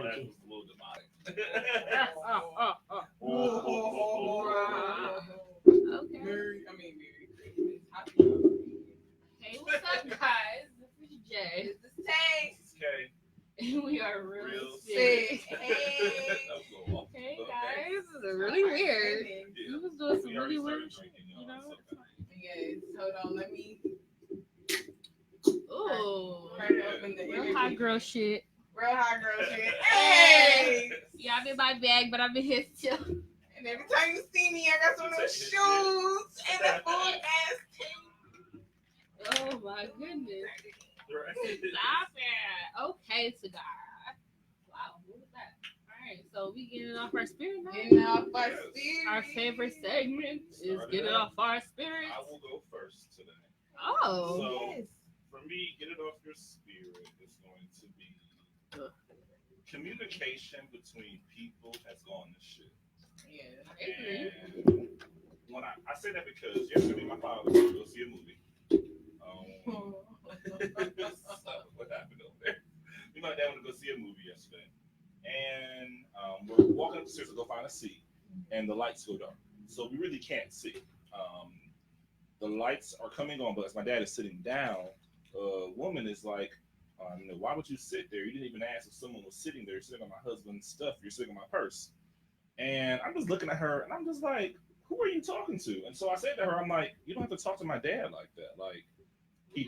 last was a little demonic. Okay. Merry Christmas. Happy holidays. Hey, what's up, guys? This is Jay. This is Tay. This is Kay. And we are real Real sick. Sick. That Hey. was a little off. Hey, Okay. guys. This is really weird. Yeah. You was doing some We already really started weird shit, drinking, you know? so- Yes. Hold on. Let me Ooh. turn it up in the Real hot girl shit. Real hot girl shit. Hey. Yeah, I'm in my bag, but I'm in his too. And every time you see me, I got some of those shoes and a full ass tank. Oh my goodness. Right. Stop it. Okay, cigar. Wow, what was that? Alright, so we getting off our spirit now. Getting off our Yes. spirit. Our favorite segment is Started getting out. off our spirit. I will go first today. Oh. So, Yes. for me, get it off your spirit is going to be communication between people has gone to shit. Yeah. I agree. And when I say that because yesterday my father went to go see a movie. What happened over there? Me and my dad went to go see a movie yesterday. And we're walking up the stairs to go find a seat. And the lights go dark. So we really can't see. The lights are coming on, but as my dad is sitting down, a woman is like, why would you sit there? You didn't even ask if someone was sitting there. You're sitting on my husband's stuff. You're sitting on my purse. And I'm just looking at her, and I'm just like, who are you talking to? And so I said to her, I'm like, you don't have to talk to my dad like that. Like, he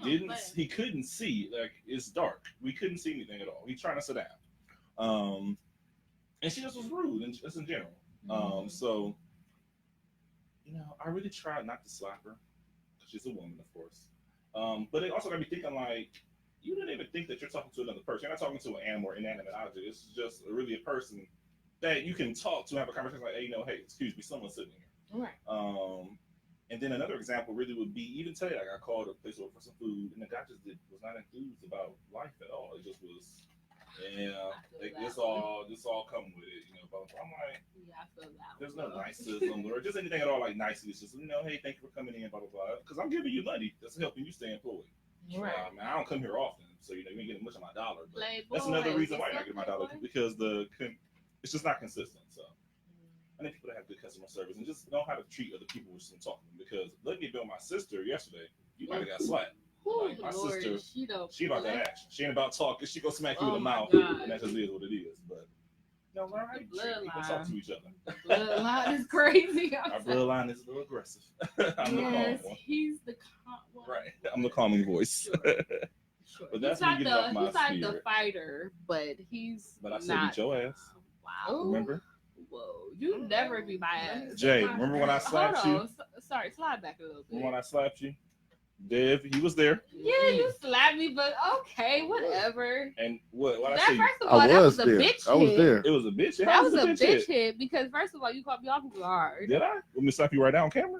couldn't see. Like, it's dark. We couldn't see anything at all. He's trying to sit down. And she just was rude, and just in general. So, I really tried not to slap her. She's a woman, of course. But it also got me thinking, like, you didn't even think that you're talking to another person. You're not talking to an animal or inanimate object. It's just really a person that you can talk to, have a conversation like, hey, excuse me, someone's sitting here. Right. And then another example really would be, even today, I got called a place over for some food, and the guy just was not enthused about life at all. It just was, like, this all come with it, But I'm like, Yeah, I feel that. there's no niceism or just anything at all like nicety. It's just, hey, thank you for coming in, blah, blah, blah. Because I'm giving you money. That's helping you stay employed. Right. I don't come here often, so you ain't getting much of my dollar. But Playboy. that's another reason why you're not What's getting my up, dollar, Playboy? because it's just not consistent. So I need people to have good customer service and just know how to treat other people with some talking. Because let me bill my sister yesterday. You might have got slapped. Ooh, Like, my Lord, sister, she about that action. She ain't about talking. She gonna smack you in Oh the my mouth, God. and that just is what it is. But learn how to treat people, talk to each other. Bloodline is crazy. Our bloodline is a little aggressive. I'm the calm Yes, one. he's the calm one. Right. I'm the calming voice. Sure. But that's he's when you get it off my he's like the spirit. fighter, but he's But I said not. beat your ass. Wow. Remember? Whoa. You never be my ass. Jay, remember when I slapped Hold you? on. Sorry, slide back a little bit. Remember when I slapped you? Dev, he was there. Yeah, you slapped me, but okay, whatever. And what I That say? first of all, that was a bitch I was hit. there. It was a bitch. That was a bitch hit. hit because first of all, you caught me off guard. Did I? Let me slap you right now on camera.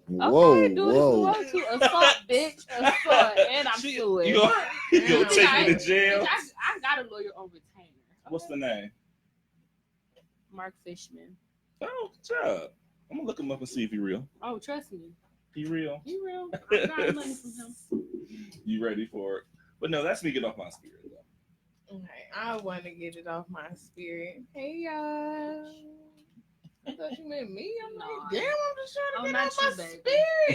Okay, do what you Whoa. want to. Assault, bitch. Assault. And I'm suing. You gonna take me to jail? Bitch, I got a lawyer on retainer. What's the name? Mark Fishman. Oh, good job. I'm gonna look him up and see if he real. Oh, trust me. He real. He real. I got money from him. You ready for it? But no, that's me getting off my spirit though. Okay, I want to get it off my spirit. Hey y'all. I thought you meant me. I'm No. like, damn, I'm just trying to Oh, get not off my you,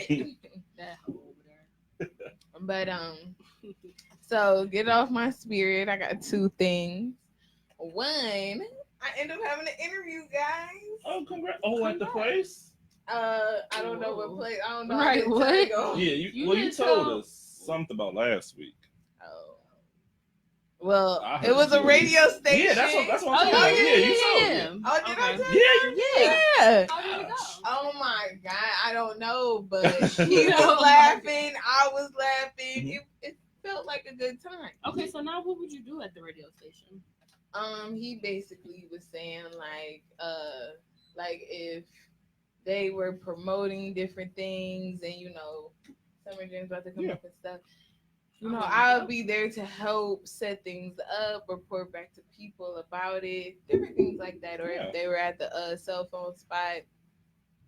baby. spirit. That hoe over there. But so get off my spirit. I got two things. One, I ended up having an interview, guys. Oh, congrats! Oh, at the place? I don't know what place. I don't know. Right, I didn't what? tell you go. Yeah, You you didn't told tell- us something about last week. Oh. Well, I it heard was a you. radio station. Yeah, that's what I'm Oh, talking about. yeah, Yeah, you told me. Oh, did I Okay. tell Yeah, you? you Yeah. How did it go? Oh my God, I don't know, but he Oh was my laughing. I was laughing. Mhm. It felt like a good time. Okay, so now what would you do at the radio station? He basically was saying like if they were promoting different things and Summer Jam's about to come up and stuff. I'll be there to help set things up, report back to people about it, different things like that. Or if they were at the cell phone spot,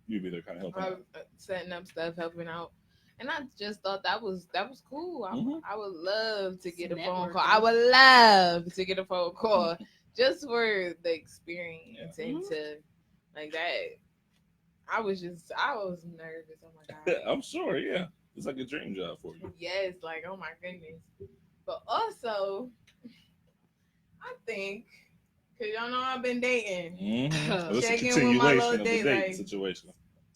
You'd be there kind of helping out. setting up stuff, helping out. And I just thought that was cool. Mhm. I would love to get a phone Networking. call. I would love to get a phone call just for the experience Yeah. and to like that. I was nervous. Oh my god. I'm sure, yeah. It's like a dream job for you. Yes, like oh my goodness. But also, I think because y'all know I've been dating. Mm-hmm. It's a Check in with my little continuation of the date, date like- situation.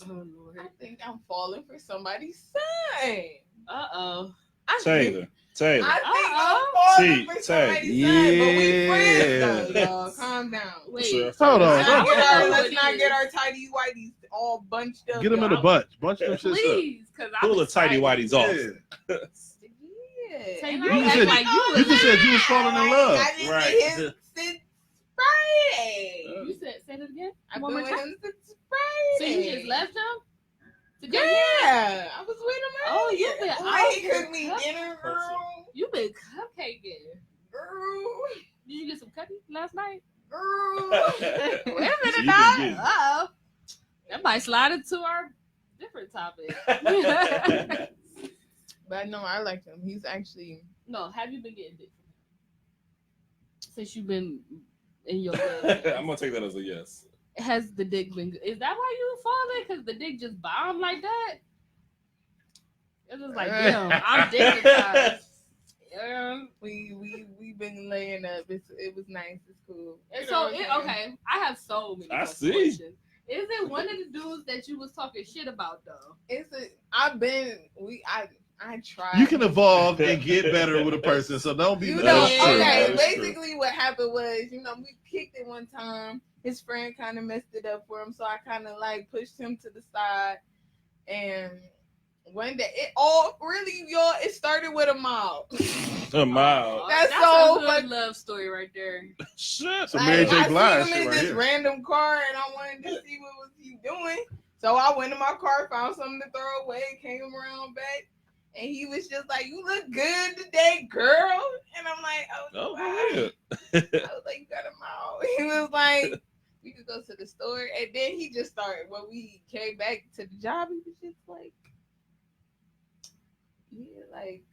Oh Lord. I think I'm falling for somebody's son. Uh-oh. Taylor. Taylor. I think Uh-oh. I'm falling See, for Tay. somebody's son, but we friends though, Yeah. y'all. Calm down. Wait. Sure. Hold on. Let's not get I our, know let's what not it get is. our tidy whities all bunched up. Get them in y'all. a bunch them shits up. Please, because I'm Pull the tidy excited. whities off. Yeah. Yeah. Say And you I You act said- like you just said you was falling in love. I just Right. been him since Friday. You said, say that again? I've One been more with time? him since So Friday. you just left him? To go here? Yeah, I was with him. Oh, you earlier. been Boy, out he here cooked me cook- dinner, girl. You been cupcaking. Girl. Did you get some cookies last night? Girl. Wait a So minute you been now. getting- Uh-oh. That might slide into our different topic. But no, I like him. He's actually No, have you been getting dick from him? Since you've been in your I'm gonna take that as a yes. Has the dick been good? Is that why you falling? Because the dick just bombed like that? It's just like, damn, I'm dignitized. we've been laying up. It was nice. It's cool. And You know so, what I'm saying? okay, I have so many I see. questions. Is it one of the dudes that you was talking shit about though? I tried. You can evolve and get better with a person, so don't be. You That know, is true. okay. That is true. Basically, what happened was, we kicked it one time. His friend kind of messed it up for him, so I kind of like pushed him to the side. And one day, it started with a mob. A mile. That's a so good fuck- love story right there. Shit. Some Mary J. I Blige seen him shit in right this here. random car, and I wanted to see what was he doing. So I went in my car, found something to throw away, came around back, and he was just like, "You look good today, girl." And I'm like, Oh, wow. yeah. I was like, "You got him out." He was like, "We could go to the store," and then he just started. When we came back to the job, he was just like, "Yeah, like."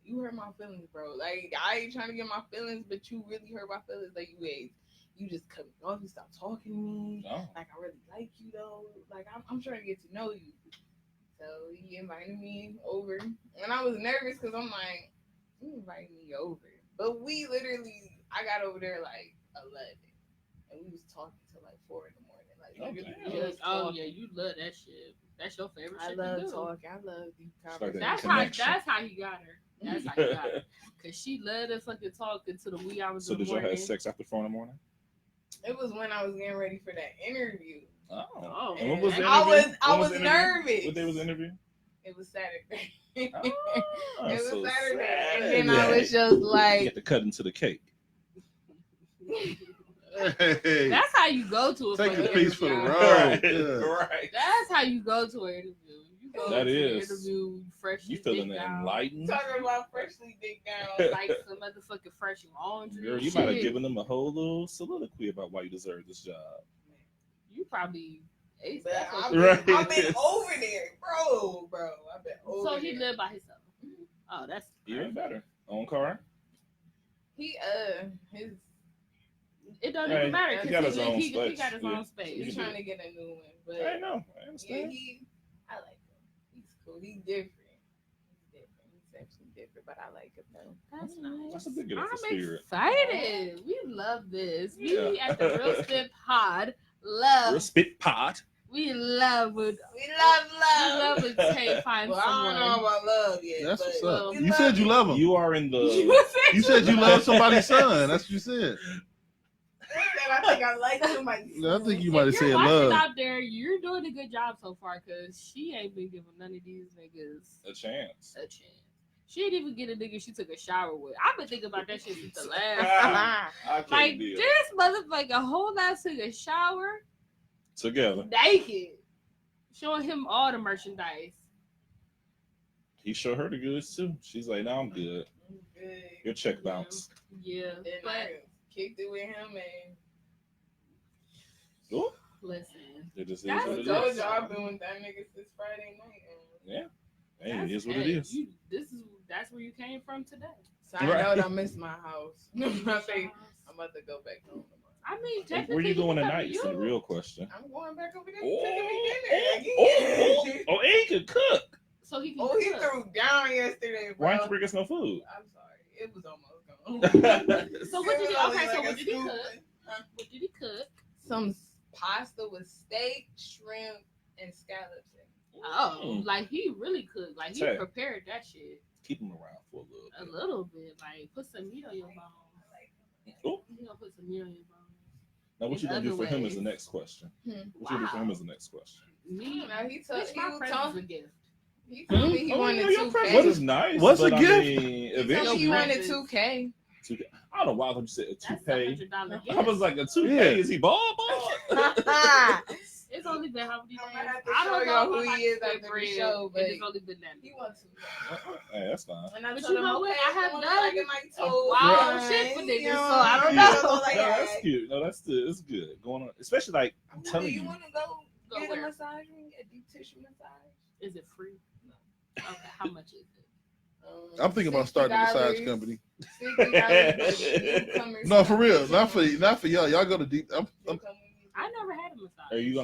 You hurt my feelings, bro. Like I ain't trying to get my feelings, but you really hurt my feelings. Like you just cut me off. You stopped talking to me. Oh. Like I really like you though. Like I'm trying to get to know you. So he invited me over, and I was nervous because I'm like, you invited me over, but I got over there like 11, and we was talking till like 4 in the morning. Like Oh, literally damn. just Oh talking. yeah, you love that shit. That's your favorite I shit love to do. talking. I love deep like conversations. that. That's how Connection. he got her. That's how he got her. Cause she loved to fucking talk until the wee hours So of the did y'all morning. have sex after 4 in the morning? It was when I was getting ready for that interview. Oh. Oh, And when was the I interview? I When was the interview? nervous. What day was the interview? It was Saturday. Oh, It was so Saturday. And then I Saturday. was just You like, get to cut into the cake. Hey, That's how you go to a take fucking the piece for the interview. road. Right. Yeah. Right. That's how you go to an interview. You go That to is. the interview fresh. You as feeling dick down, enlightened? talking about freshly dick down. like some motherfucking fresh laundry. Girl, and you might have shit. given them a whole little soliloquy about why you deserve this job. You probably aced But that I've fucking- been, I've been over there, bro. I've been over So he there. lived by himself. Oh, that's Even better. Own car? He his It doesn't Right. even matter He because got he, his own he space. got his Yeah. own space. he's can trying do to get a new one, but I know. I yeah, understand. I like him. He's cool. He's different. He's actually different, but I like him though. That's nice. That's a big enough I'm spirit. excited. We love this. We Yeah. at the Real Spit Pod love. Real spit pot. We love when We love we love when Tay finds Well, I don't know someone. about love yet. That's but what's well, up. we You love said you love him. You are in the. You said you love somebody's son. That's what you said. I think I like somebody. I think you If might have you're said watching love. out there, you're doing a good job so far because she ain't been giving none of these niggas A chance. a chance. She didn't even get a nigga she took a shower with. I've been thinking about that shit since the last. I can't Like deal. this motherfucker whole ass took a shower Together. naked, showing him all the merchandise. He showed her the goods too. She's like, "No, I'm good. Good. Your check bounce." Yeah, And but I kicked it with him, and Ooh, listen, it just is That's what I it told is. you I've been with that nigga since Friday night. And Yeah. Hey, it is what it is. That's where you came from today. Side Right. note, I miss my house. I think I'm about to go back home tomorrow. I mean, technically, Where you going can come tonight? to Is the you. real question. I'm going back over there. Oh, Taking me oh, dinner again. oh, he can cook. So he can. Oh, he cook. threw down yesterday, bro. Why don't you bring us no food? I'm sorry. It was almost gone. So what did he? It was Okay, only so like what a did he scoop. cook? What did he cook? Some pasta with steak, shrimp, and scallops. Oh, like he really cooked. Like he Say. prepared that shit Keep him around for a a little little bit. Like put some meat on your bones. bit. Oh, You gonna put some meat on your bones. now what In you gonna do other for him is ways. the next question. Hmm. What you gonna do for him is the next question. Me, No, he told bitch, my he present's told a gift. he told me he Oh, wanted you know, your 2K. present is nice. What's but a I gift? mean, He told me eventually, he wanted present. 2K. 2K. I don't know why I thought you said a That's toupee. $100 gift. I was like, a toupee? Yeah. Is he bald? It's only been how many days? I'm gonna have to I show don't y'all know who if I he is can after the bread, show, and but it's only been that. he wants 2K. Hey, that's fine. And I But told you know him, what? okay, I have I'm done like in my toes. wild fine, shit for niggas, you know, so I don't you know, know. like No, that. that's cute. No, that's good. It's good. Going on, especially like I'm Do telling you you. want to go Go get where? a massage? A deep tissue massage? Is it free? No. Okay, how much is it? I'm thinking about starting a massage $60, company. $60, but you come and No, for stop. real. Not for y'all. Y'all go to deep. You come with me. I never had a massage. Are you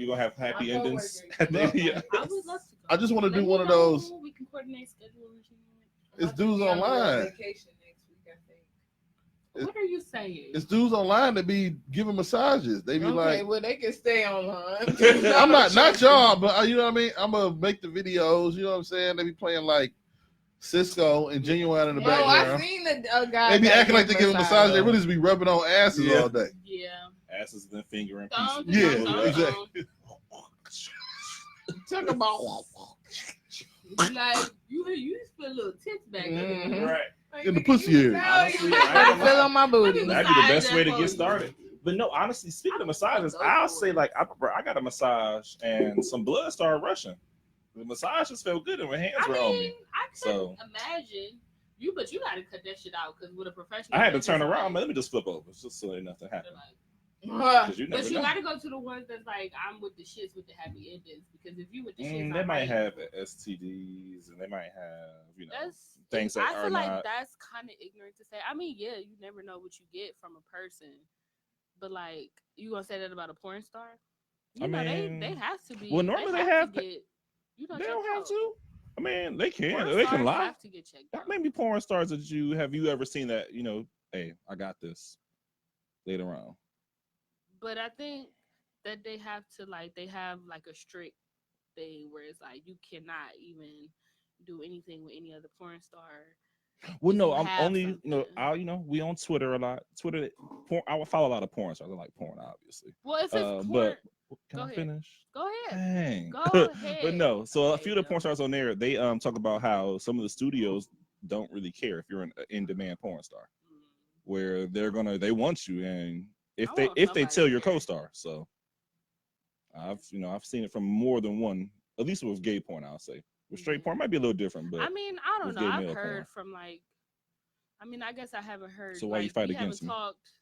gonna have happy My endings? coworker- At the end of your- I would love to go. I just want to Let do me one of know. those. We can coordinate schedules. I'm It's about to dudes be on a little online. vacation next week, I think. What are you saying? It's dudes online that be giving massages. They be Okay, like, well they can stay online. I'm not y'all, but you know what I mean. I'm gonna make the videos. You know what I'm saying? They be playing like Cisco and Genuine in the Oh, I background. seen a guy. They be that acting like they get give a massage. They really just be rubbing on asses Yeah. all day. Yeah. Asses and fingering Dun, pieces. dun, Yeah, dun, exactly. Talk about. dun. Like you just put a little tits back Mhm. there. Right. In the pussy area. Honestly, You I ain't better gonna feel lie. on my booty. Let That'd me be the massage best way to that get for started. But no, honestly, speaking of massages, go I'll for say it. like I got a massage and some blood started rushing. The massages felt good and my hands I were on mean, me. I couldn't So- imagine you, but you got to cut that shit out because with a professional, I had to it's turn just around. like- Man, let me just flip over just so ain't nothing happened. like- 'Cause you never But you know. got to go to the ones that's like I'm with the shits with the happy endings because if you with the shits, They I'm might like, have STDs and they might have That's things that I are feel like not. that's kind of ignorant to say. I mean, yeah, you never know what you get from a person, but like you gonna say that about a porn star? You I know, mean, they have to be. well, normally they to have- get. You know, They checked don't have out. to. I mean, they can. Porn They can stars lie. have to get checked How out. many porn stars that have you ever seen that, hey, I got this later on? But I think that they have to they have like a strict thing where it's like you cannot even do anything with any other porn star. Well, If no, you I'm have only, something. we on Twitter a lot. Twitter, porn, I would follow a lot of porn stars. I like porn, obviously. Well, if it's porn, But can Go I ahead. finish? go ahead. Dang. Go But ahead. no, so a Okay, few of the no. porn stars on there, they talk about how some of the studios don't really care if you're an in-demand porn star, where they want you, and if I they want tell somebody your to care. co-star. So I've seen it from more than one, at least with gay porn, I'll say. With straight porn, it might be a little different, but I mean, I don't with know. gay I've male heard porn. from I guess I haven't heard. So why you like, fight we against haven't me? talked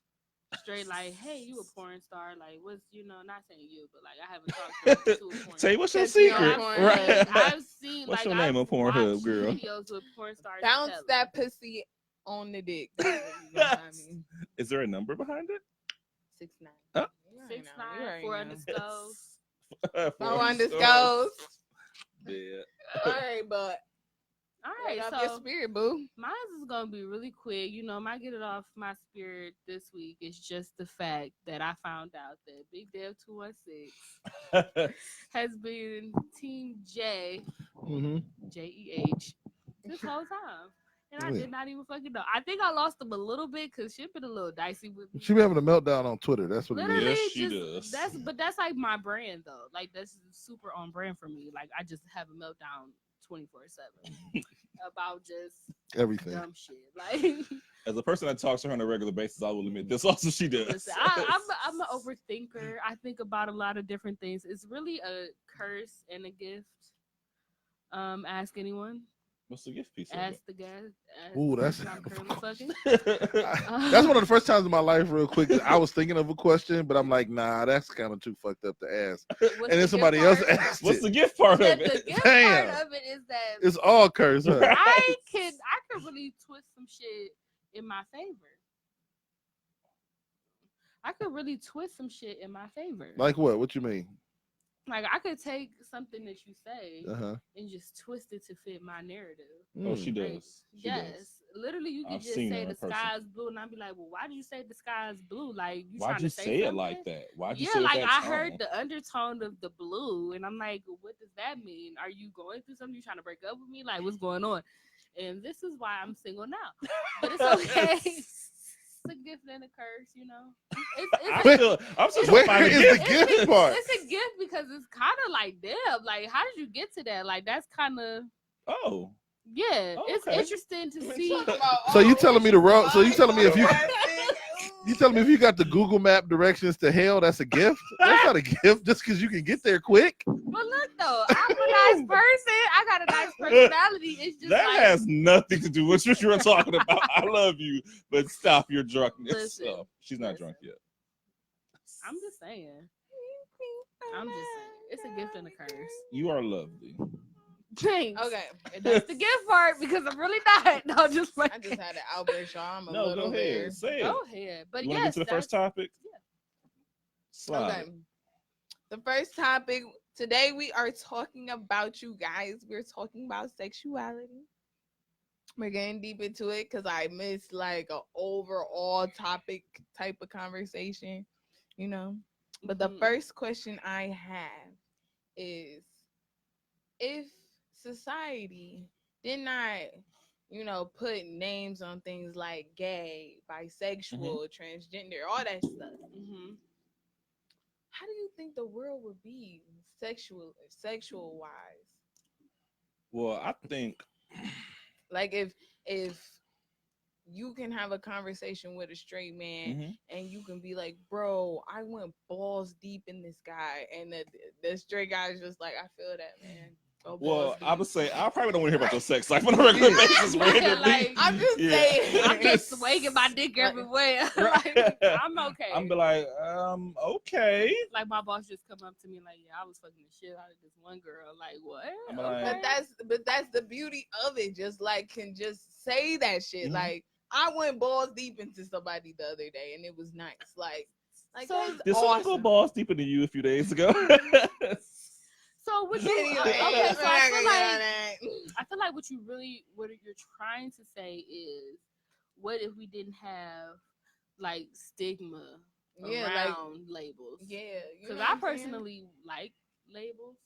straight like, hey, you a porn star? Like, what's not saying you, but like I haven't talked to a porn. Tay, what's your Catch me on secret? Pornhub. Right. I've seen. What's like, your name on I've Pornhub, watched girl? Videos with porn stars. Bounce tell that pussy on the dick. That's what you gonna find me. Is there a number behind it? 6'9". Oh. You 6'9", already know. 4 You already know. undisclosed. No undisclosed. Yeah. All right, but All right, right, off your so spirit, boo. mine is gonna be really quick. My get it off my spirit this week is just the fact that I found out that Big Dev 216 has been Team J Mm-hmm. JEH this whole time, and I Yeah. did not even fucking know. I think I lost him a little bit because shit been a little dicey with me. She be having a meltdown on Twitter. That's what it Literally, is. Yes, she does. That's like my brand though. Like that's super on brand for me. Like I just have a meltdown 24/7 about just Everything. dumb shit. Like As a person that talks to her on a regular basis, I will admit this also she does. listen, I'm an overthinker. I think about a lot of different things. It's really a curse and a gift. Ask anyone. What's the gift piece? Ask the guy. Ask Ooh, the that's- person I'm currently fucking. That's one of the first times in my life, real quick, that I was thinking of a question, but I'm like, nah, that's kind of too fucked up to ask. What's And the then somebody else gift part? asked What's it. the gift part That of the it? gift Damn. part of it is that It's all curse, huh? Right. I could really twist some shit in my favor. I could really twist some shit in my favor. Like what? What you mean? Like I could take something that you say Uh-huh. and just twist it to fit my narrative. Oh, she Mm. Like, does. She yes. does. Literally you could I've just seen say her the in person. sky's blue and I'd be like, well, why did you say the sky's blue? Like you Why'd trying you to say say it something? like that? Why'd you Yeah, say it like that I tone? heard the undertone of the blue, and I'm like, what does that mean? Are you going through something? You trying to break up with me? Like, what's going on? And this is why I'm single now. But it's okay. It's a gift and a curse, you know. I'm still Where trying to find is a the gift. gift part? It's a gift because it's kind of like, damn, like, how did you get to that? Like, that's kind of, Oh, yeah, Oh, it's okay. interesting to I mean, see. talk So you telling me the road? So you telling me if you you telling me if you got the Google Map directions to hell, that's a gift? That's not a gift just because you can get there quick. But look, though, I'm a nice person. I got a nice personality. It's just that like, has nothing to do with what you were talking about. I love you, but stop your drunkenness. Listen, So, she's not listen. drunk yet. I'm just saying. I'm just saying. It's a gift and a curse. You are lovely. Thanks. Okay, That's the gift part because I'm really not. No, just I like just had an outburst, y'all. I'm a No, go little ahead. bit. Say it. go ahead. But You want to yes, get to the first topic? Yeah. Slide. Okay. The first topic today, we are talking about, you guys. We're talking about sexuality. We're getting deep into it because I missed like an overall topic type of conversation, you know. But the Mhm. first question I have is, if society did not, put names on things like gay, bisexual, transgender, all that stuff, Mhm. how do you think the world would be sexual wise? Well, I think Like if you can have a conversation with a straight man Mhm. and you can be like, bro, I went balls deep in this guy, and the straight guy is just like, I feel that, man. Go Well, balls I would deep. say I probably don't want to hear about your sex life on a regular basis. Yeah, Randomly. like, I'm just Yeah. saying. I'm just swinging my dick Like- everywhere. Right. Like, I'm okay. I'm be like, okay. Like my boss just come up to me like, yeah, I was fucking the shit out of this one girl. Like what? I'm like- Okay. But that's the beauty of it. Just like, can just say that shit. Mhm. Like, I went balls deep into somebody the other day and it was nice. Like So- that's Did someone go awesome. balls deeper than you a few days ago? So what you Anyway, okay? So I feel like what you're trying to say is, what if we didn't have like stigma Yeah, around labels? yeah. You Because know I what I'm saying? personally like labels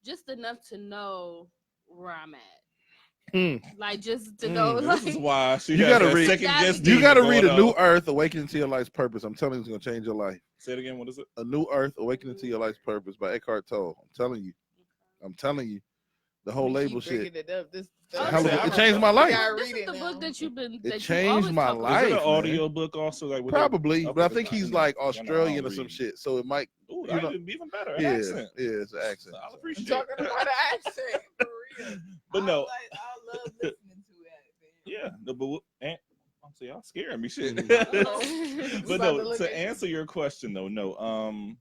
just enough to know where I'm at. Mm. Like just to know, This is like why she You has gotta that read- second guess. You You demon got to going read A New on. Earth, Awakening to Your Life's Purpose. I'm telling you, it's going to change your life. Say it again. What is it? A New Earth, Awakening to Your Life's Purpose by Eckhart Tolle. I'm telling you. The whole We label keep bringing shit. it up. This Oh, Hell of yeah, a- I it changed my life. gotta this read is it the book now. that you've been. It that you changed always my talk about. life. Is it an man. audio book also? Like with Probably, Okay, but I that's think not- he's like I don't Australian or read. some shit. So it might, Ooh, you that know- would be even better. An yeah, accent. it's an accent. I'll I'm appreciate talking it. about an accent for real. But no. I love listening to that. Man. Yeah, no, but I'm saying y'all scaring me, shit. Mhm. We But about to no, look to at you. answer your question though, no.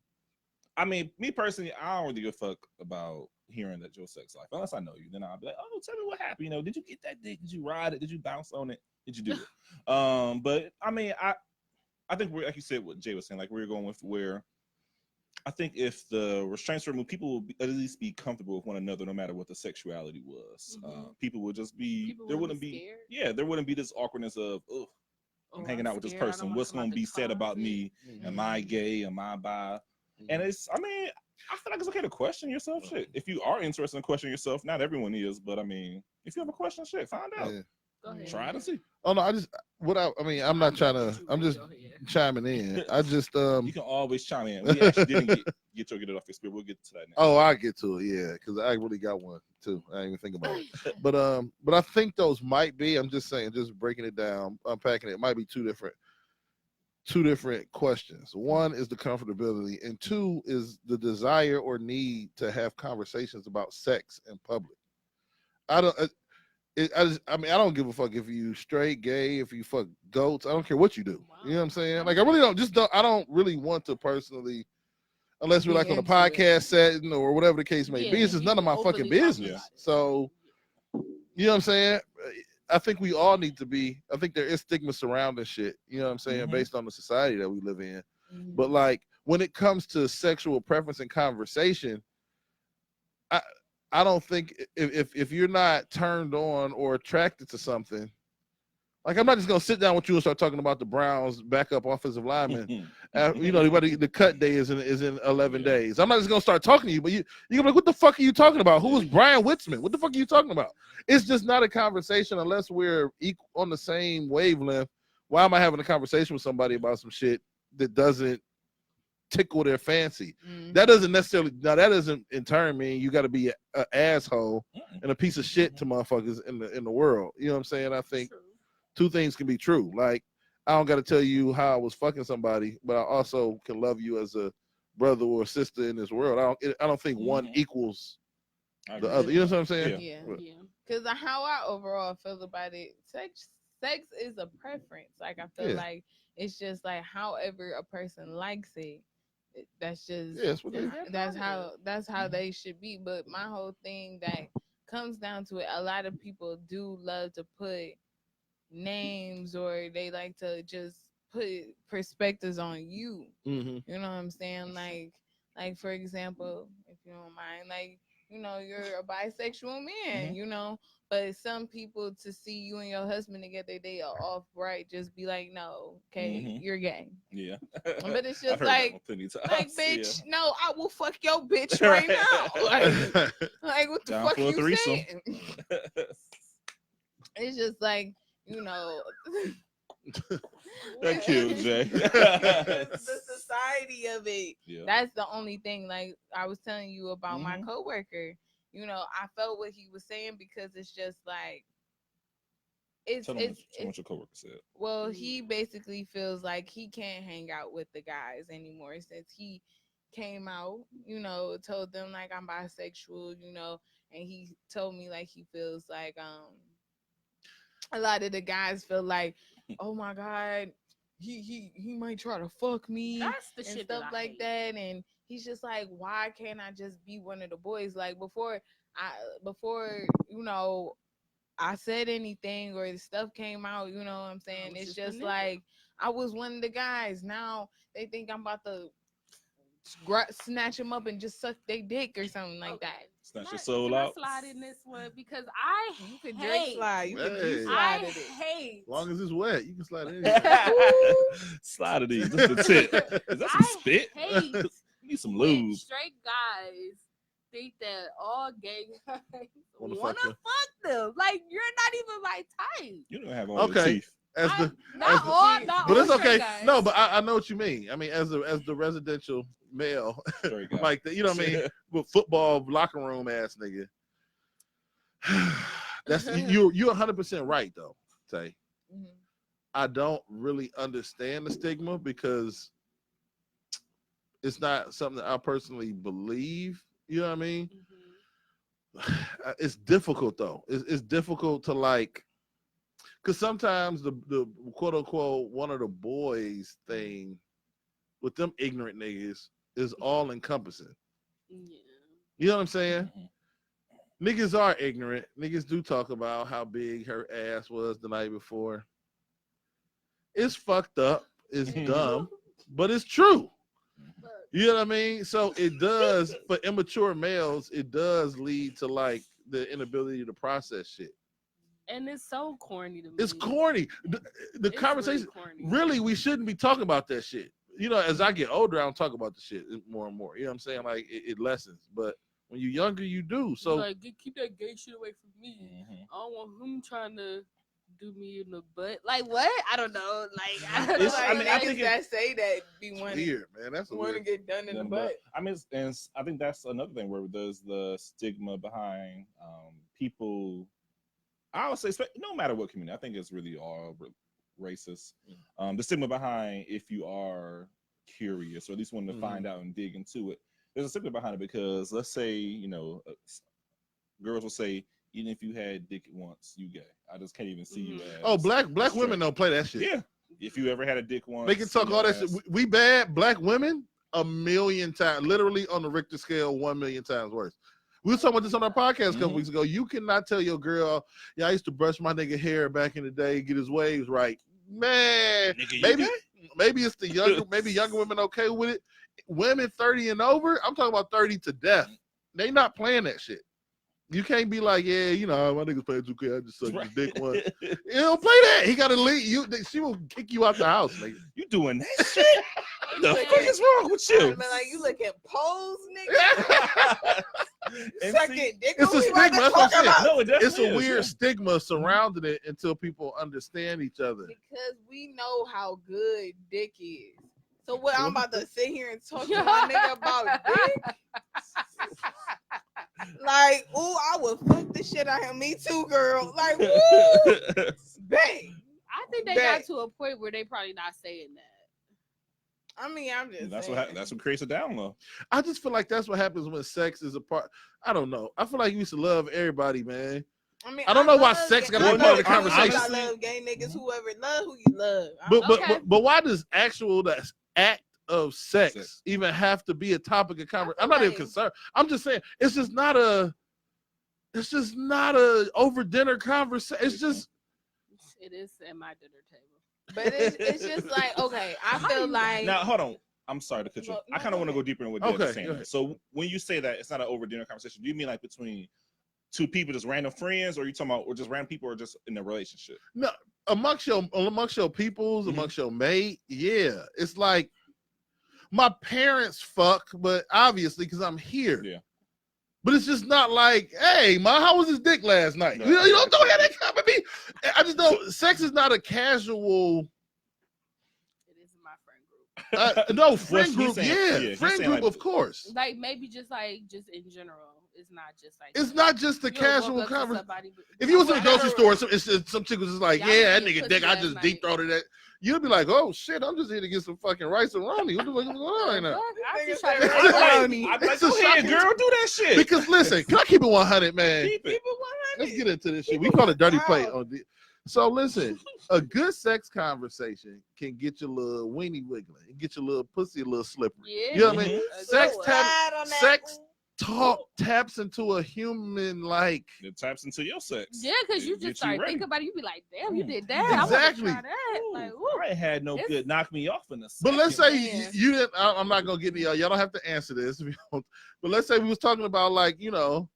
I mean, me personally, I don't really give a fuck about hearing that your sex life. Unless I know you, then I'll be like, oh, tell me what happened. You know, did you get that dick? Did you ride it? Did you bounce on it? Did you do it? But I mean, I think we're, like you said, what Jay was saying, like we're going with where I think if the restraints were removed, people would at least be comfortable with one another, no matter what the sexuality was. Mhm. People would just be, People there wouldn't wouldn't be be, scared. yeah, there wouldn't be this awkwardness of, oh, I'm hanging out with this scared, I don't person. wanna What's come out going to the be said about closet. me? Am I gay? Am I bi? And it's, I mean, I feel like it's okay to question yourself. Shit, if you are interested in questioning yourself, not everyone is, but I mean, if you have a question, shit, find out. Yeah. Go ahead. Try to see. Oh no, I mean, I'm not trying to. I'm just chiming in. I just You can always chime in. We actually didn't get it off your spirit. We'll get to that now. Oh, I get to it, yeah, because I really got one too. I didn't even think about it. But I think those might be. I'm just saying, just breaking it down, unpacking it. It might be two different questions. One is the comfortability, and two is the desire or need to have conversations about sex in public. I don't. I mean, I don't give a fuck if you straight, gay, if you fuck goats. I don't care what you do. You know what I'm saying? Like, I really don't. I don't really want to personally, unless we're Be like on a into it. podcast setting or whatever the case may be. Yeah, It's just you none of my openly fucking talk about business. it. So, you know what I'm saying? I think we all need to be. I think there is stigma surrounding shit. You know what I'm saying? Mhm. Based on the society that we live in. Mhm. But like when it comes to sexual preference and conversation, I don't think if you're not turned on or attracted to something, like I'm not just gonna sit down with you and start talking about the Browns backup offensive lineman. You know, the cut day is in 11 days. I'm not just gonna start talking to you, but you're gonna be like, what the fuck are you talking about? Who is Brian Witzman? What the fuck are you talking about? It's just not a conversation unless we're on the same wavelength. Why am I having a conversation with somebody about some shit that doesn't tickle their fancy? Mhm. That doesn't necessarily, now that doesn't in turn mean you got to be an asshole and a piece of shit to motherfuckers in the world. You know what I'm saying? I think True. two things can be true. Like, I don't got to tell you how I was fucking somebody, but I also can love you as a brother or sister in this world. I don't think one Mhm. equals I the agree. other. You know what I'm saying? Yeah. But- Yeah. Because how I overall feel about it, sex is a preference. Like I feel Yeah. like it's just like however a person likes it. That's just Yeah, that's what they- that's how Mhm. they should be. But my whole thing that comes down to it, a lot of people do love to put names or they like to just put perspectives on you. Mhm. You know what I'm saying? Like for example, if you don't mind, like, you know, you're a bisexual man, Mhm. you know, but some people to see you and your husband together, they are off right, just be like, no, okay, Mhm. you're gay. Yeah. But it's I've just heard that like, one plenty of times. like, Yeah. bitch, no, I will fuck your bitch right now. Like what the Down fuck for a you threesome. saying? It's just like, you know, Thank you, Jay. the society of it. Yeah. That's the only thing. Like I was telling you about my Mhm. coworker. You know, I felt what he was saying because it's just like Tell them what your coworker said. well, he basically feels like he can't hang out with the guys anymore since he came out, you know, told them like I'm bisexual, you know, and he told me like he feels like a lot of the guys feel like, oh my god, he might try to fuck me That's the and shit stuff that I like hate. that, and he's just like, why can't I just be one of the boys? Like before you know I said anything or the stuff came out, you know what I'm saying? was It's just a just nigga. like I was one of the guys. Now they think I'm about to snatch them up and just suck their dick or something like that. Snatch your soul Can I out. slide in this one because I You could Drake hate. slide. You can you Hey. slide I at it. hate. As long as it's wet, you can slide it in. Slide it in. Just the tip. Is that some spit? hate You need some when lube. straight guys think that all gay guys Wanna wanna fuck fuck them. Like you're not even my type. You don't have all your Okay. teeth. As the Not the- all, not but all it's okay. straight guys. No, but I know what you mean. I mean, as the residential male, Straight guy. like you know what I mean, with football locker room ass nigga. That's you're 100% right though, Tay. Mhm. I don't really understand the stigma because it's not something that I personally believe. You know what I mean? Mhm. It's difficult though. It's difficult to like, because sometimes the quote unquote one of the boys thing with them ignorant niggas is all encompassing. Yeah. You know what I'm saying? Mhm. Niggas are ignorant. Niggas do talk about how big her ass was the night before. It's fucked up. It's dumb, but it's true. Look, You know what I mean? So it does, for immature males, it does lead to like the inability to process shit. and it's so corny to me. It's corny. The It's conversation, really corny. really, we shouldn't be talking about that shit. You know, as I get older, I don't talk about the shit more and more. You know what I'm saying? Like it lessens. But when you're younger, you do. So like, keep that gay shit away from me. Mhm. I don't want him trying to do me in the butt. Like what? I don't know. Like I don't It's- know. I mean, I niggas think it- that say that be it's wanting weird, man. That's a want to weird. get done in the Then, butt. I mean, I think that's another thing where there's the stigma behind people. I would say, no matter what community, I think it's really all racist. The stigma behind if you are curious or at least wanting to find out and dig into it. There's a stigma behind it because let's say, you know, girls will say, even if you had dick once, you gay. I just can't even see you as. Oh, black straight. women don't play that shit. Yeah. If you ever had a dick once, They can talk all that shit. We bad. Black women 1,000,000 times, literally on the Richter scale, 1,000,000 times worse. We were talking about this on our podcast a couple weeks ago. You cannot tell your girl, yeah, I used to brush my nigga hair back in the day, get his waves right. Man, Nigga, maybe it's the younger, maybe younger women okay with it. Women 30 and over, I'm talking about 30 to death. They not playing that shit. You can't be like, yeah, you know, my niggas playing 2K. I just sucked his dick one. You don't play that. He got to leave. She will kick you out the house, nigga. You doing that shit? What the fuck is wrong with you? Like you look at pose, nigga. Sucking dick. It's a stigma. That's what I'm saying. No, it definitely It's a is, weird yeah. stigma surrounding it until people understand each other. Because we know how good dick is. So what I'm about to sit here and talk to my nigga about dick? Like, ooh, I would fuck the shit out of him. Me too, girl. Like, woo, bang. I think they Back. got to a point where they probably not saying that. I mean, I'm just That's saying. what creates a download. I just feel like that's what happens when sex is a part. I don't know. I feel like you used to love everybody, man. I mean, I don't know why love sex gay- gotta be part of the conversation. I love gay niggas. Whoever love who you love. But why does the act of sex even have to be a topic of conversation? I'm not even concerned. I'm just saying it's just not a over dinner conversation. It's just It is at my dinner table. But it's just like, okay, I feel like Now, hold on. I'm sorry to cut you. No, I kind of want to go deeper in what Okay, Deb's go saying. ahead. So when you say that it's not an over dinner conversation, do you mean like between two people, just random friends, or are you talking about or just random people, or just in a relationship? no amongst your peoples, Mhm. amongst your mate. Yeah, it's like my parents fuck, but obviously because I'm here. Yeah. But it's just not like, hey, ma, how was his dick last night? No, you I don't have that comment me. I just don't. Sex is not a casual. It is in my friend group. No, Well, friend she's group, saying- yeah, she's friend saying group, like- of course. Like maybe just in general. It's not just like It's not just the you don't walk casual up to conversation. somebody, If you was in a Well, grocery store, some chick was just like, Y'all yeah, that was getting nigga dick, I pussy just last deep night. throated that. You'd be like, oh shit, I'm just here to get some fucking rice and roni. What the fuck is going on right now? I'm just Nigga trying to said figure right out- now. I'd be like, It's a go ahead, shocking- girl, do that shit. Because listen, can I keep it 100, man? Keep it. People Let's 100. get into this shit. Keep We it call it dirty wild. plate on the. So listen, a good sex conversation can get your little weenie wiggling, and get your little pussy a little slippery. Yeah, You know what I mean? a Sex good tap- Slide on that. sex talk taps into a human like. It taps into your sex. Yeah, because you It just gets start ready. thinking about it. You be like, damn, you Mm. did that. Exactly. I want to try that. Ooh, Like, ooh. I ain't had no It's- good knock me off in a But let's say Man. you didn't. I'm not gonna get into y'all don't have to answer this if you don't. But let's say we was talking about like Mhm.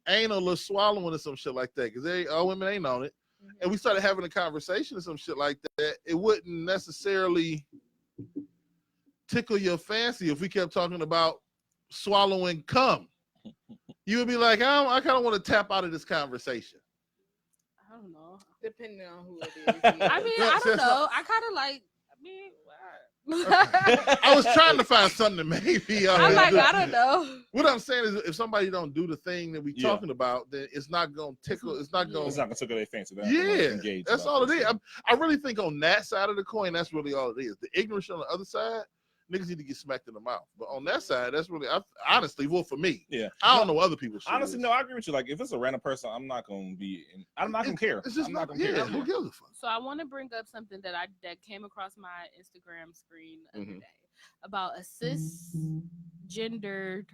anal or swallowing or some shit like that because all women ain't on it. And we started having a conversation or some shit like that, it wouldn't necessarily tickle your fancy if we kept talking about swallowing cum. You would be like, I kind of want to tap out of this conversation. I don't know. Depending on who it is. I mean, No, I so don't it's know. I kind of like. I mean, I was trying to find something that maybe I'm like, I don't know. What I'm saying is, if somebody don't do the thing that we Yeah. talking about, then it's not gonna tickle. It's not gonna. It's not gonna tickle their fancy. They're not gonna Yeah, engage that's about all it this is. shit. I really think on that side of the coin, that's really all it is. The ignorance on the other side, niggas need to get smacked in the mouth. But on that side, that's really, honestly, well, for me, Yeah. I don't know other people's shit Honestly, is. no, I agree with you. Like, if it's a random person, I'm not gonna be. I'm not gonna care. It's just I'm not. gonna Yeah, care. who gives a fuck? So I want to bring up something that came across my Instagram screen the other Mhm. day about a cisgendered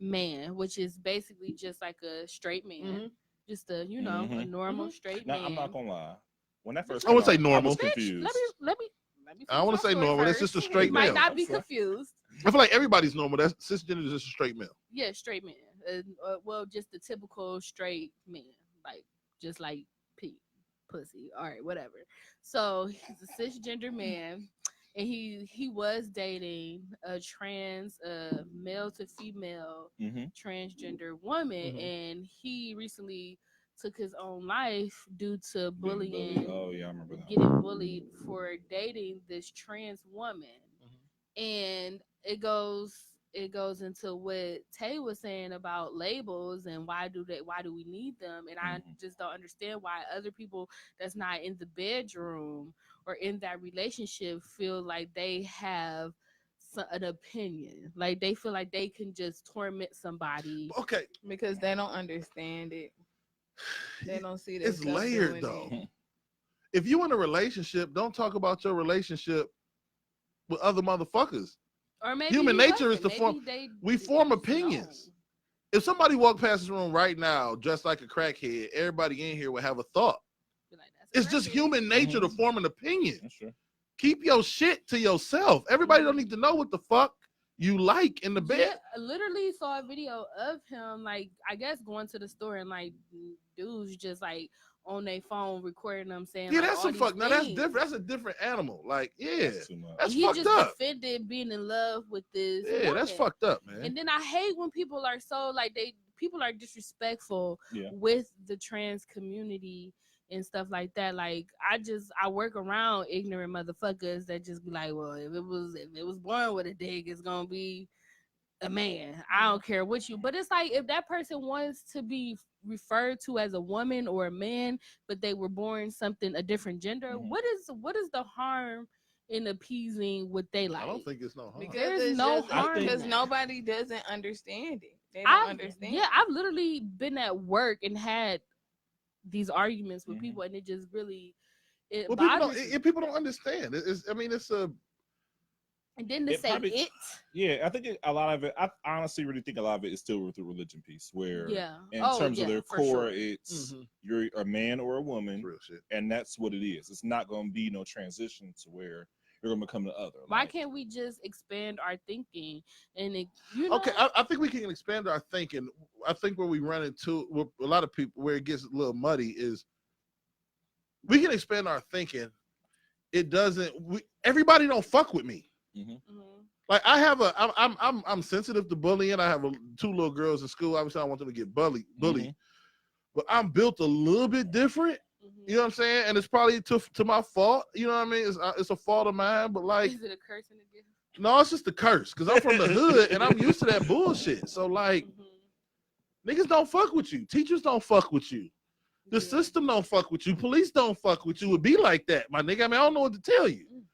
man, which is basically just like a straight man, Mhm. just a a normal straight Now, man. I'm not gonna lie. When that first, I wouldn't came say out, normal. I was Bitch, confused. let me. I wanna finish say my story normal. That's just a first. straight You might male. not be That's fine. confused. I feel like everybody's normal. That's cisgender is just a straight male. Yeah, straight man. Well, just the typical straight man, like just like Pete, pussy. All right, whatever. So he's a cisgender man, and he was dating a trans, male to female Mm-hmm. transgender woman, Mhm. and he recently took his own life due to bullying, Oh yeah, I remember that. getting bullied for dating this trans woman. Mhm. And it goes into what Tay was saying about labels and why do we need them, and I Mhm. just don't understand why other people that's not in the bedroom or in that relationship feel like they have an opinion, like they feel like they can just torment somebody. Okay, Because they don't understand it. They don't see It's themselves layered doing though. it. If you in a relationship, don't talk about your relationship with other motherfuckers. Or maybe Human he nature is wasn't. to form- Maybe they We didn't form know. opinions. If somebody walked past this room right now dressed like a crackhead, everybody in here would have a thought. Be like, that's a It's just crackhead. human nature to Mhm. form an opinion. That's true. Keep your shit to yourself. Everybody don't need to know what the fuck you like in the bed. Yeah, I literally saw a video of him, like, I guess going to the store and like dudes just like on their phone recording them saying, Yeah, like, that's all some these fuck. Now that's things. different. That's a different animal. Like, yeah, That's too much. that's He fucked just up. defended being in love with this. Yeah, that's woman. fucked up, man. And then I hate when people are so like people are disrespectful Yeah. with the trans community and stuff like that. Like I work around ignorant motherfuckers that just be like, well, if it was born with a dick, it's gonna be a man. I don't care what you. But it's like if that person wants to be referred to as a woman or a man, but they were born something a different gender, Mhm. what is the harm in appeasing what they like? I don't think it's no harm. Because There's it's no just, harm in because that. nobody doesn't understand it. They don't understand. Yeah, I've literally been at work and had these arguments with Mhm. people, and it just really Well, people don't, bothers me. people don't understand. It's a. And then to It say probably- it, Yeah, I think a lot of it. I honestly really think a lot of it is still with the religion piece, where yeah, in oh, terms yeah, of their for core, sure. it's Mhm. you're a man or a woman, Real shit. and that's what it is. It's not going to be no transition to where you're going to become the other. Why Like, can't we just expand our thinking and you know? Okay, I think we can expand our thinking. I think where we run into with a lot of people where it gets a little muddy is we can expand our thinking. It doesn't. Everybody don't fuck with me. Mhm. Like I'm sensitive to bullying. I have two little girls in school. Obviously, I want them to get bullied, but I'm built a little bit different. Mhm. You know what I'm saying? And it's probably to my fault. You know what I mean? It's a fault of mine. But like, Is it a curse in the gift? no, it's just a curse because I'm from the hood and I'm used to that bullshit. So like, niggas don't fuck with you. Teachers don't fuck with you. The Yeah. system don't fuck with you. Police don't fuck with you. It be like that, my nigga. I mean, I don't know what to tell you. Mhm.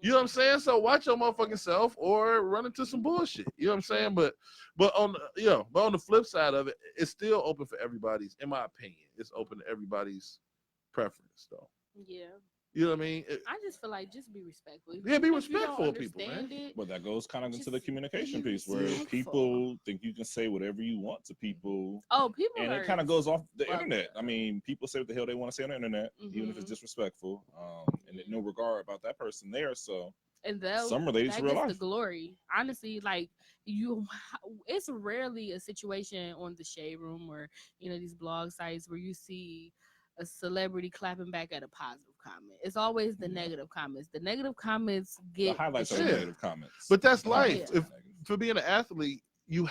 You know what I'm saying? So watch your motherfucking self or run into some bullshit. You know what I'm saying? But on the flip side of it, it's still open for everybody's, in my opinion. It's open to everybody's preference though. Yeah. You know what I mean? I just feel like just be respectful. Yeah, be Even if you don't respectful of people, man. understand it, but that goes kind of into the Just communication be piece, where respectful. people think you can say whatever you want to people, oh, people and are it kind of goes off the fucked internet. up. I mean, people say what the hell they want to say on the internet, even if it's Mhm. disrespectful, and no regard about that person there. So and that some related that to real gets life. the glory. Honestly, like it's rarely a situation on the Shade Room or these blog sites where you see a celebrity clapping back at a positive comment. It's always the Yeah. negative comments. The negative comments The get highlights are shit. Yeah. negative comments. But that's The highlights life. are If negative. for being an athlete, you're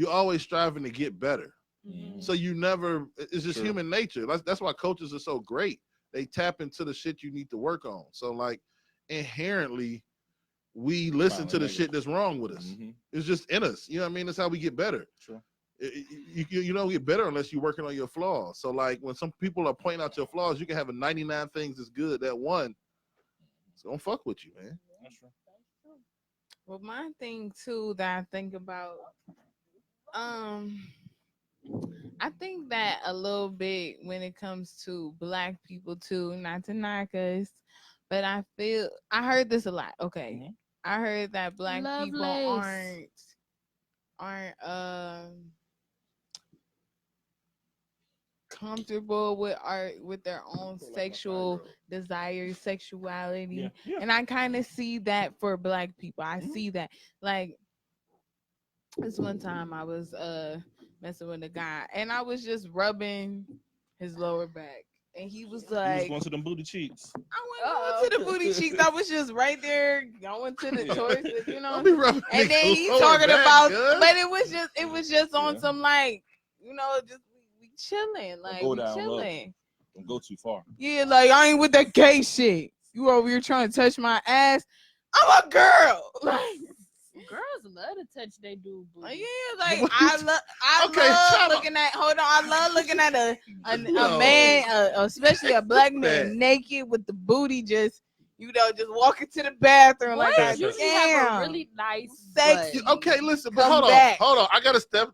always striving to get better. Mhm. So you never. It's just True. human nature. That's why coaches are so great. They tap into the shit you need to work on. So like inherently, we listen to the negative. shit that's wrong with us. Mhm. It's just in us. You know what I mean? That's how we get better. True. You don't get better unless you're working on your flaws. So like when some people are pointing out your flaws, you can have a 99 things that's good. That one, so don't fuck with you, man. That's true. Well, my thing too that I think about, I think that a little bit when it comes to Black people too, not to knock us, but I heard this a lot. Okay, Mhm. I heard that Black people Lovelace. aren't comfortable with their own sexual desires, sexuality. Yeah. Yeah. And I kind of see that for Black people. I Mhm. see that. Like this one time I was messing with a guy and I was just rubbing his lower back. And he was You was like, going to them booty cheeks. I wasn't going to the booty cheeks. I was just right there going to the towards it, Don't be rubbing And then niggas' he's lower talking back, about, cuz. but it was just on Yeah. some like, just we chilling, like go we down low. chilling. Don't go too far. Yeah, like I ain't with that gay shit. You over here trying to touch my ass. I'm a girl. Like, Girls love to touch their dude booty. yeah, like What I you- love Okay, time out. looking at. Hold on, I love looking at a No. man, especially a Black man that. naked with the booty just, just walk into the bathroom Boys like, usually have a damn. really nice Sexy. butt. Okay, listen, but Come hold back. on. I gotta set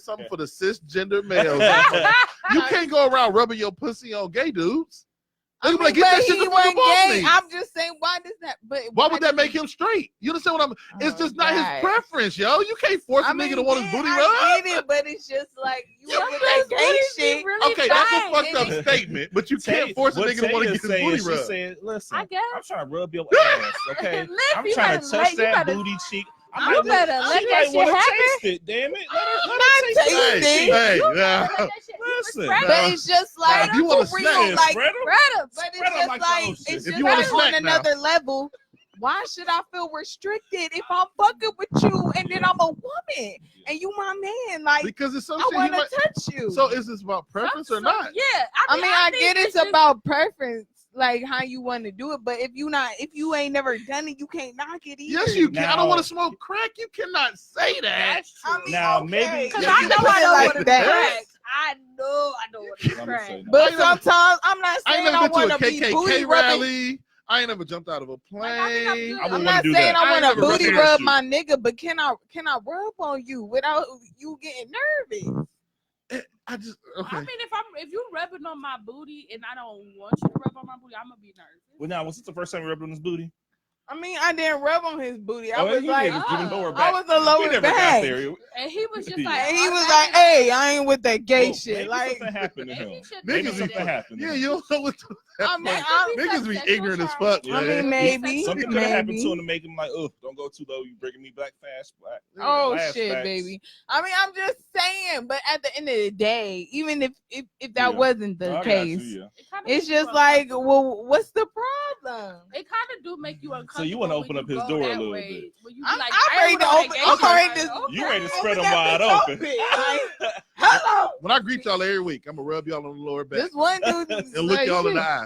something for the cisgender males. You can't go around rubbing your pussy on gay dudes. They I gonna be like, mean, get that but shit he the fuck wasn't up off gay. me. I'm just saying, why does that? But Why would that does make it- him straight? You understand what I'm? It's Oh, just not God. his preference, yo. You can't force a nigga to want his booty rubbed. I get it, but it's just like you Yo, with that gay shit. Really Okay, that's a nice. fucked up statement, but you can't force a what nigga to want to Tay get is his saying, booty she rubbed. said, listen, I guess. I'm trying to rub your ass, okay? Liv, I'm you trying better to touch you that better- booty cheek. You better let she that might shit want to happen. taste it, damn it. Let her Not taste taste that it. cheek. Hey, You yeah. better let that shit- Listen. Spread But it's just like if you wanna for snack, real, like spread 'em. Spread 'em. but it's Spread 'em just like like toast. it's If just you wanna like on snack now. another level. Why should I feel restricted if I'm fucking with you and then I'm a woman and you my man? Like Because it's some I shit he want might. to touch you. So is this about preference or not? Yeah, I mean, I think get it's just- about preference, like how you want to do it. But if you ain't never done it, you can't knock it either. Yes, you can. I Now- don't want to smoke crack. You cannot say that. That's true. I mean, Now, okay. maybe- Because Yeah, I you know can I say it don't like want to that. crack. I know I don't want to I'm gonna crack. say no. But I ain't never- sometimes I'm not I ain't saying I never been want to a to be booty KKK rubbing. rally. I ain't never jumped out of a plane. I think I'm good. I I'm wouldn't not do saying that. I I want ain't to never booty done rub that my nigga, but can I rub on you without you getting nervous? I just I okay. mean, if you rubbing on my booty and I don't want you to rub on my booty, I'm gonna be nervous. Well, now, was this the first time you rubbed on his booty? I mean, I didn't rub on his booty. I Oh, was he like, didn't give him lower I back. was a lower We never back. got there. And he was just Yeah. like, And he was like, "Hey, I ain't with that gay Well, shit." maybe Like, something happened to and him. he shouldn't Maybe have something did that. happened. To Yeah, him. you don't know what to I mean, Niggas be Sexual ignorant as trauma. fuck, I man. mean, maybe, Something could have happened maybe. to him to make him like, oh, don't go too low. You breaking me back fast. Oh Last shit, facts. baby. I mean, I'm just saying. But at the end of the day, even if that Yeah. wasn't No, the I got case, you, yeah. It kinda it's makes you just like, uncomfortable. well, what's the problem? It kind of do make you uncomfortable. So you wanna when open you up his go door a that little way, bit. when you be I'm like, ready I to ain't with open. that gay I'm shit. ready Like, to. okay. You ready to spread Open them that wide bitch open. Like, hello. When I greet y'all every week, I'm gonna rub y'all on the lower back This one dude and look like, y'all in the shit. eye.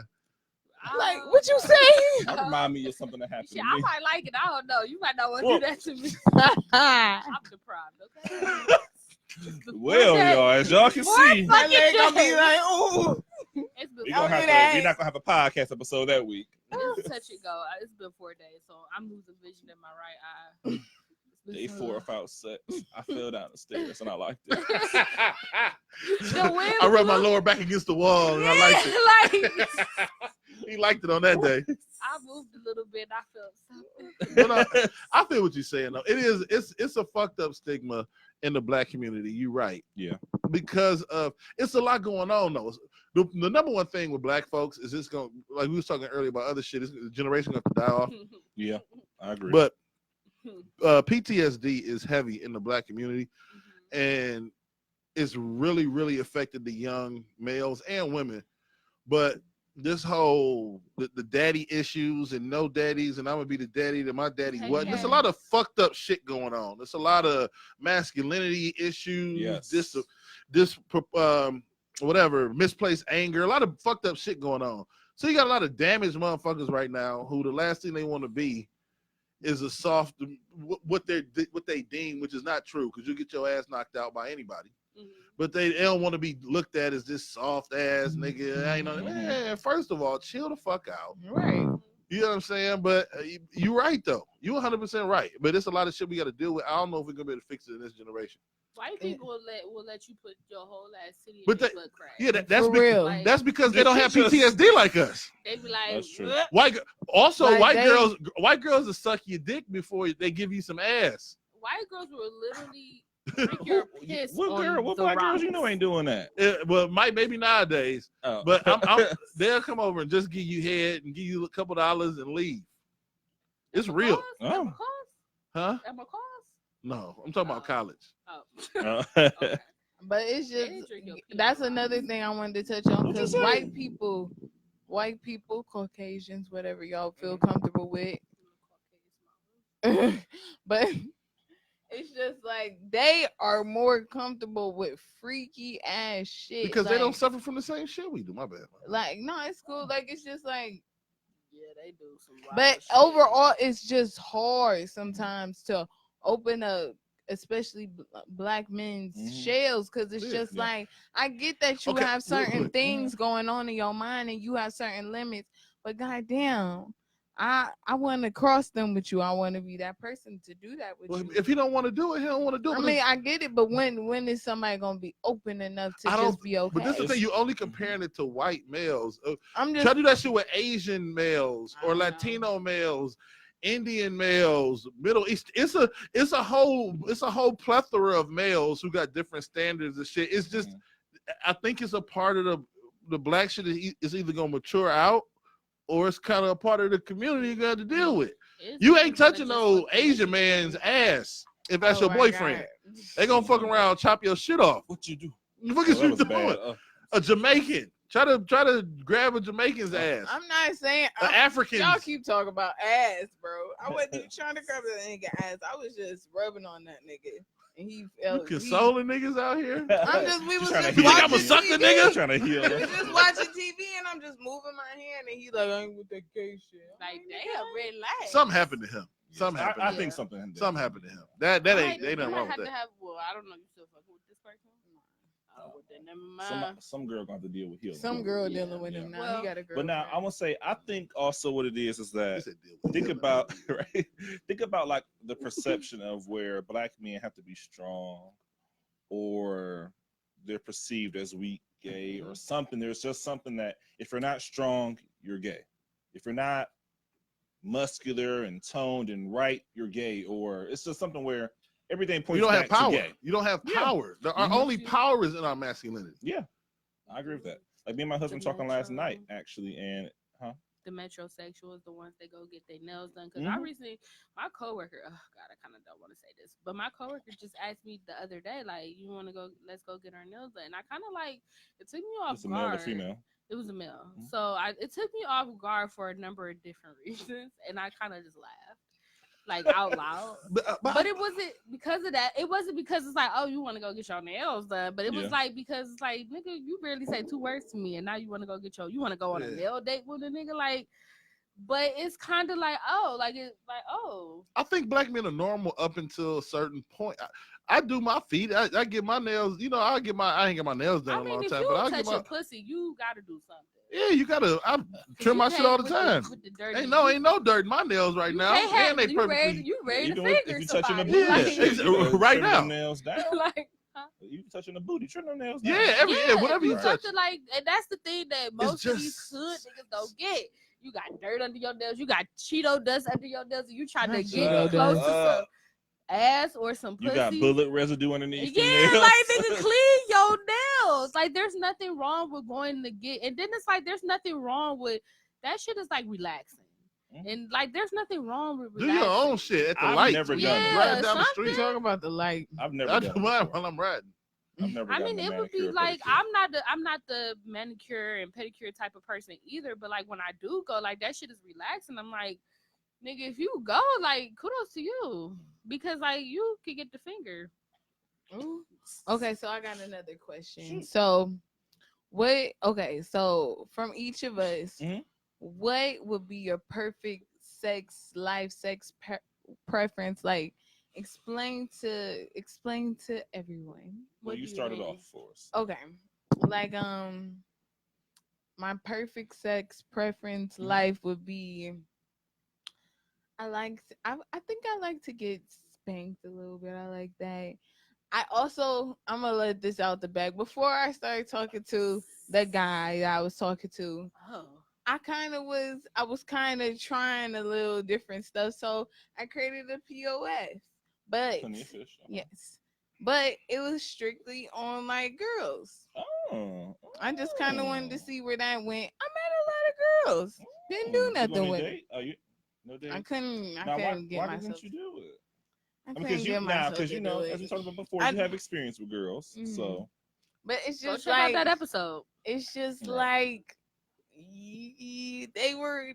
Like, what you say? That remind me of something that happened Shit, to I me. might like it. I don't know. You might not want to Well- do that to me. My I'm deprived, okay? Well, Okay. y'all, as y'all can see, fuck- leg gonna be like, ooh. It's been we're Don't gonna do have that. to. We're not gonna have a podcast episode that week. It's touch and go. It's been 4 days, so I'm losing vision in my right eye. Day 4 without sex. I fell down the stairs and I liked it. The wind I rubbed my blew- lower back against the wall and I liked it. Like, He liked it on that day. I moved a little bit. I felt something. But I feel what you're saying though. It's a fucked up stigma in the black community. You're right. Yeah. Because of it's a lot going on though. The number one thing with black folks is it's going like we was talking earlier about other shit. The generation going to die off. Yeah, I agree. But PTSD is heavy in the black community, and it's really, really affected the young males and women. But this whole the daddy issues and no daddies, and I'm gonna be the daddy that my daddy wasn't. There's a lot of fucked up shit going on. There's a lot of masculinity issues. Yes. This whatever misplaced anger. A lot of fucked up shit going on. So you got a lot of damaged motherfuckers right now who the last thing they want to be is a soft what they deem, which is not true because you get your ass knocked out by anybody. But they don't want to be looked at as this soft ass nigga. I know, man. First of all, chill the fuck out. Right. You know what I'm saying? But you're right though. You 100% right. But it's a lot of shit we got to deal with. I don't know if we're gonna be able to fix it in this generation. White people will let you put your whole ass city in But your they- butt crack. Yeah, that's For be- real. Like, that's because they This don't have is just- PTSD like us. they be like, That's true. White Like white girls will suck your dick before they give you some ass. white girls will literally drink your piss What on girl? What the black girls you rocks. know ain't doing that? Well, maybe nowadays, Oh. but they'll come over and just give you head and give you a couple dollars and leave. It's real, Oh. huh? At McCall's? No, I'm talking about college. Oh. Oh. Okay. But it's They just didn't drink your pee. that's another thing I wanted to touch on What'd you because say? white people, Caucasians, whatever y'all feel comfortable with, but it's just like they are more comfortable with freaky ass shit Because they like, don't suffer from the same shit we do. My bad. like no, it's cool. Like it's just like, Yeah, they do some wild but shit. overall, it's just hard sometimes to open up, especially black men's Mhm. shells, because it's Yeah, just yeah. like I get that you Okay, have real certain quick. things going on in your mind and you have certain limits, but goddamn, I want to cross them with you. I want to be that person to do that with Well, you. if he don't want to do it, he don't want to do it. I mean, I get it, but when is somebody gonna be open enough to just be okay? But this is the thing, you only comparing it to white males. I'm Try just to do that shit with Asian males I or know. Latino males, Indian males, Middle East. It's a whole plethora of males who got different standards and shit. It's just I think it's a part of the black shit is either gonna mature out or it's kind of a part of the community you got to deal with. You ain't touching no Asian man's ass if that's your my boyfriend. God. They gonna fuck around, chop your shit off. What you do? What is Oh, you that was doing? bad. A Jamaican. Try to grab a Jamaican's ass. I'm not saying The Africans. Y'all keep talking about ass, bro. I wasn't even trying to grab that nigga ass. I was just rubbing on that nigga, and he You felt. consoling niggas out here? I'm just. We You was trying to just heal. You think I'ma watching suck the TV. nigga? Trying to heal. We was just watching TV, and I'm just moving my hand, and he like, I ain't with that gay shit. I'm Like, nigga, damn, relax. Something happened to him. Something I happened. I to think him. something. Something happened to him. That Like, ain't you nothing might wrong have with to that. have. Well, I don't know. You still fucking with this person? Oh, well, then never mind. Some girl gonna have to deal with healing. Some girl dealing with yeah. him now. Well, he got a girl. But now I'm gonna say I think also what it is He that said deal with think him. about right. Think about like the perception of where black men have to be strong, or they're perceived as weak, gay, or something. There's just something that if you're not strong, you're gay. If you're not muscular and toned and right, you're gay. Or it's just something where everything points You don't have back power. to gay. You don't have Yeah. power. Our Mhm. only power is in our masculinity. Yeah, I agree with that. Like me and my husband talking last night actually, and The metrosexuals, the ones that go get their nails done. Because I recently, my coworker, oh God, I kind of don't want to say this, but my coworker just asked me the other day, like, you want to go, let's go get our nails done. And I kind of like, it took me off it's a male or guard. female. It was a male. Mhm. So it took me off guard for a number of different reasons. And I kind of just laughed, like out loud. But it wasn't because of that. It wasn't because it's like, oh, you want to go get your nails done. But it was Yeah. like, because it's like, nigga, you barely say 2 words to me. And now you want to go get you want to go on a Yeah. nail date with a nigga. Like, but it's kind of like, oh, like, it's like, oh. I think black men are normal up until a certain point. I do my feet. I get my nails. You know, I ain't get my nails done I in a mean, long if time. you But I touch get my your pussy, you got to do something. yeah. You gotta. I 'Cause trim you my shit can't all the with time. with the dirty, Ain't no dirt in my nails right you now. can't have- And they you ready, perfectly. you ready to Even figure if you touching the somebody. booty, Yeah, like, shit, you gotta right trim them now. nails down. like, You touching the booty, trim them nails down. Yeah, whatever you do touch. something like, and that's the thing that most of these just- hood niggas don't get. You got dirt under your nails, you got Cheeto dust under your nails, and you trying to Not get Cheeto close dust. to some ass or some pussy. You got bullet residue underneath your Yeah, nails. like nigga, clean your nails. Like there's nothing wrong with going to get, and then it's like there's nothing wrong with that shit. Is like relaxing, Mhm. and like there's nothing wrong with Do relaxing. your own shit at the I've light. never done Yeah, that. Riding down the something. street. Talk about the light. I've never I done do it mine before. while I'm riding. I've never I gotten mean, a it would be manicure or like pedicure. I'm not the manicure and pedicure type of person either. But like when I do go, like that shit is relaxing. I'm like, nigga, if you go, like kudos to you because like you could get the finger. Ooh. Okay, so I got another question. So, what? Okay, so from each of us, Mhm. what would be your perfect sex preference? Like, explain to everyone. Well, What you do started mean? off for us. Okay, like my perfect sex preference Mhm. life would be. I think I like to get spanked a little bit. I like that. I'm gonna let this out the bag. Before I started talking to the guy I was talking to, Oh, I was kind of trying a little different stuff. So I created a POS. But Plenty of fish. yes. But it was strictly on like girls. Oh. I just kind of wanted to Oh. see where that went. I met a lot of girls. Didn't do You nothing going with to it. date? Oh, you no date? I couldn't Now, get why myself. didn't you do it? I I mean, couldn't because get myself because to you do know, it. as we talked about before, I- you have experience with girls, Mhm. so But it's go just check out like that episode. it's just Yeah. like they were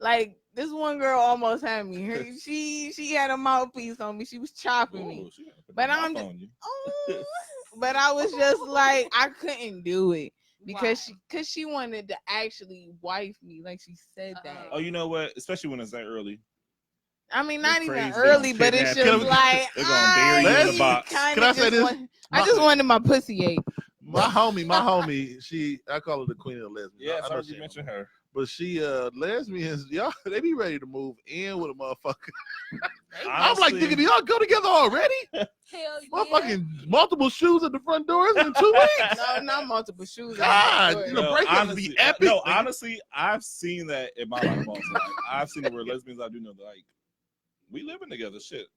like this one girl almost had me. She had a mouthpiece on me. She was chopping me. ooh, she gotta put But that I'm mouth just- on you. Oh, but I was just like I couldn't do it because Why? she wanted to actually wife me. Like she said that. Oh, you know what? Especially when it's that early. I mean, they're not even crazy, they early, gonna but it's kidnap just you. like They're gonna bury you in a box. Can I say this? I just wanted my pussy ate. My homie, I call her the queen of the lesbians. Yes, I I know heard she you ain't mention her. But she lesbians, y'all, they be ready to move in with a motherfucker. I'm like, Honestly, nigga, do y'all go together already? Hell yeah. Motherfucking multiple shoes at the front doors in 2 weeks. No, not multiple shoes. God, you know, no, breakups honestly, be epic. no, nigga. honestly, I've seen that in my life also. Like, I've seen it where lesbians I do know, like, we living together. Shit.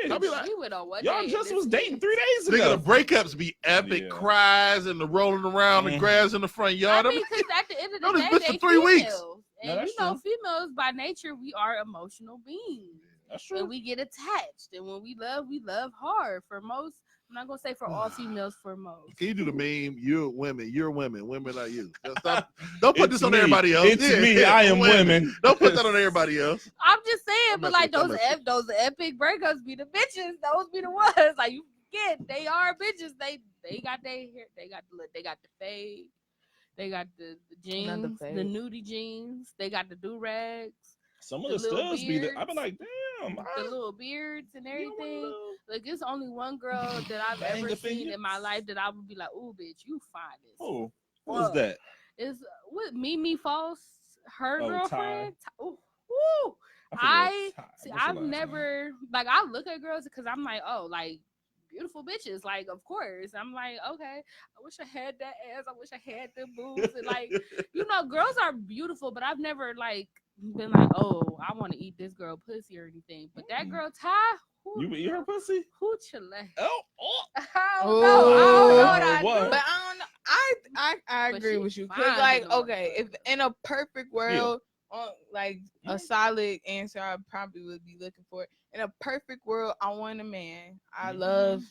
Yeah, I'll be like, we went on one y'all date just and was this dating bitch- 3 days nigga, ago. the breakups be epic, Yeah. cries and the rolling around the Mhm. grass in the front yard. I mean, because at the end of No, the this day, bitch for they 3 weeks. females. No, And that's you know, true. females by nature, we are emotional beings. That's And true. we get attached. And when we love hard. For most, I'm not gonna say for all females, for most. Can you do the meme? You're women. Women are you. Stop. Don't put It's this on me. everybody else. It's me. I am women. Don't put that on everybody else. I'm just saying, I'm but messing like with you, I'm those epic breakups be the bitches. Those be the ones. Like you forget, they are bitches. They got their hair. They got the fade. They got the Not the jeans, the fade. nudie jeans. They got the do rags, Some of the the little studs be there. I've been beards. like, damn. the little beards and you know what, everything. little- Like it's only one girl that I've Bang ever seen opinions? in my life that I would be like, "Ooh, bitch, you fine as Oh, who was fuck." that? Is with Mimi False, her Oh, girlfriend. Ooh, ooh. forget I Ty. see. What's her I've last name? never like I look at girls because I'm like, oh, like beautiful bitches. Like, of course, I'm like, okay. I wish I had that ass. I wish I had the boobs. And like, you know, girls are beautiful, but I've never like been like, oh, I want to eat this girl pussy or anything. But that Mm. girl Ty, You eat her pussy? hoochie. Oh, I don't know. I don't know what I What? do. But I don't know. I But agree she with you. fine Cause like, than a okay, if motherfucker. in a perfect world, like a Mhm. solid answer, I probably would be looking for. In a perfect world, I want a man. I Mhm. love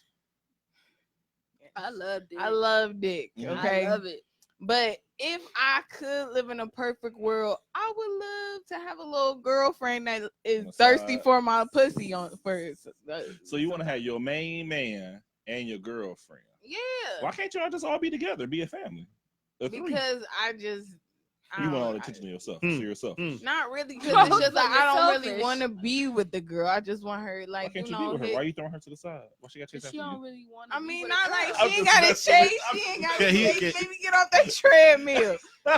I love it. I love dick. Mhm. Okay. I love it. But if I could live in a perfect world, I would love to have a little girlfriend that is On the thirsty side. for my pussy on first. So you want to have your main man and your girlfriend? Yeah. Why can't y'all just all be together, be a family? A three. Because I just I You want don't- all the attention to yourself, Hmm. to yourself. Not really, because No, it's just like but I you're don't really selfish. want to be with the girl. I just want her, Why like, can't you you be know. with her? hit- Why you throwing her to the side? Why she got to chase But after she you? don't really want. I mean, not like I'm she ain't just got to messing with- chase. I'm She ain't just got to Can he- chase. can- Let me get off that treadmill.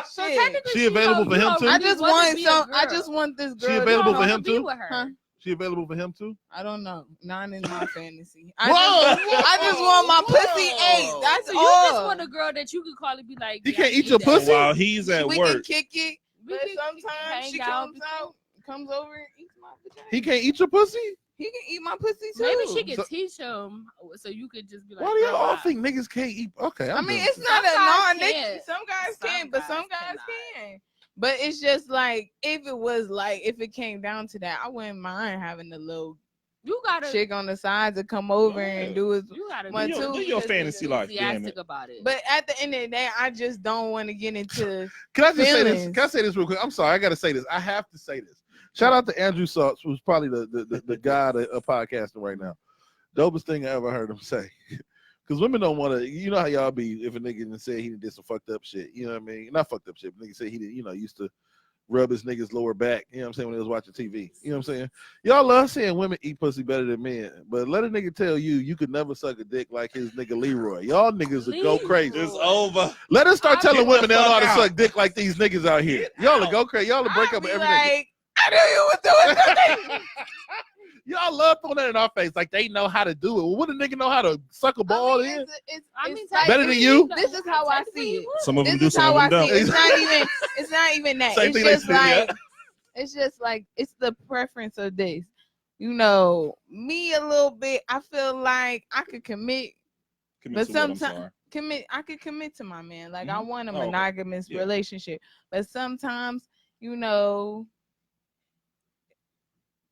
So Shit. technically, She available for him too? I really just wanna want be a some. I girl. just want this She girl. to available You for wanna him be too? with her. Huh? She available for him too? I don't know. Not in my fantasy. Whoa, I just want my whoa. pussy ate. That's So you all. just want a girl that you could call and be like, He yeah, can't I eat need your that. pussy? While he's at We can work, kick it, We but could sometimes hang she out, comes over and eats my vagina. He can't eat your pussy? He can eat my pussy too. Maybe she could So- teach him, so you could just be like, Why do y'all "Girl, all I- think niggas can't eat? Okay, I I'm mean, just- it's not Some a guys non. can't. Some guys Some can, but some guys guys cannot. can. But it's just like if it was like if it came down to that, I wouldn't mind having a little you gotta, chick on the side to come over Yeah. and do it. you gotta One, be two, do your just fantasy life, damn enthusiastic it. about it. But at the end of the day, I just don't want to get into. Can I just say this? feelings. Can I say this real quick? I'm sorry, I gotta say this. I have to say this. Shout out to Andrew Saltz, who's probably the guy that podcasting right now. Dopest thing I ever heard him say. Because women don't want to, you know how y'all be if a nigga done said he did some fucked up shit. You know what I mean? Not fucked up shit, but nigga said he did, used to rub his nigga's lower back. You know what I'm saying? When he was watching TV. You know what I'm saying? Y'all love seeing women eat pussy better than men. But let a nigga tell you could never suck a dick like his nigga Leroy. Y'all niggas would go crazy. it's over. Let us start I telling get women they the don't know how fuck to out. suck dick like these niggas out here. Get Y'all will out. go crazy. Y'all will break I'll up be with every nigga. like, I knew you was doing something. Y'all love throwing that in our face like they know how to do it. Well, would a nigga know how to suck a ball I mean, in? it's like, Better than you? This is how I see it. Some of them This do, is some how of I them see it. don't. It's not even that. Same It's thing they just say, yeah. like it's just like it's the preference of this. You know, me a little bit. I feel like I could commit. Commit But to what, I'm sometimes sorry. I could commit to my man. Like I Mhm. want a Oh, okay. monogamous Yeah. relationship. But sometimes,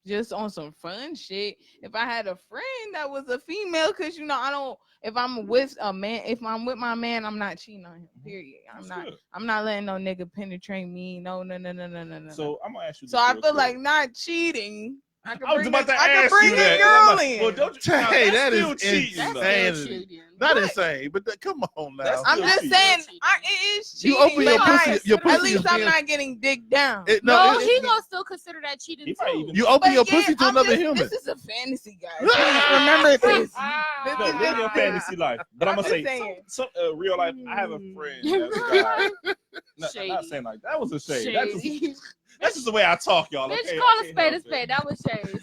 just on some fun shit. If I had a friend that was a female, because I don't. If I'm with a man, if I'm with my man, I'm not cheating on him. Period. That's I'm good. not letting no nigga penetrate me. No. So I'm gonna ask you. So this I real feel quick. like not cheating I I was about to I ask can bring you a that. girl I'm like, in. well, don't you? Tay, now, that's that is still cheating. That's though. insane. still Insanity. cheating. Not What? insane, but come on now. That's I'm still just cheating. saying, Cheating. it is You cheating. open your but pussy. like, Your At pussy at least is I'm being. not getting dick down. No, it's- he gonna still consider that cheating He too. probably even- You open But your yeah, pussy to I'm another just- human. This is a fantasy, guys. Remember this. This No, is live your just- fantasy life. But I'm I'm gonna just say, saying. some real life. I have a friend. That's a guy. Not Shady. saying like that was a shade. Shady. That's just the way I talk, y'all. Bitch, Okay, call I a can't spade a help it. spade. That was shade.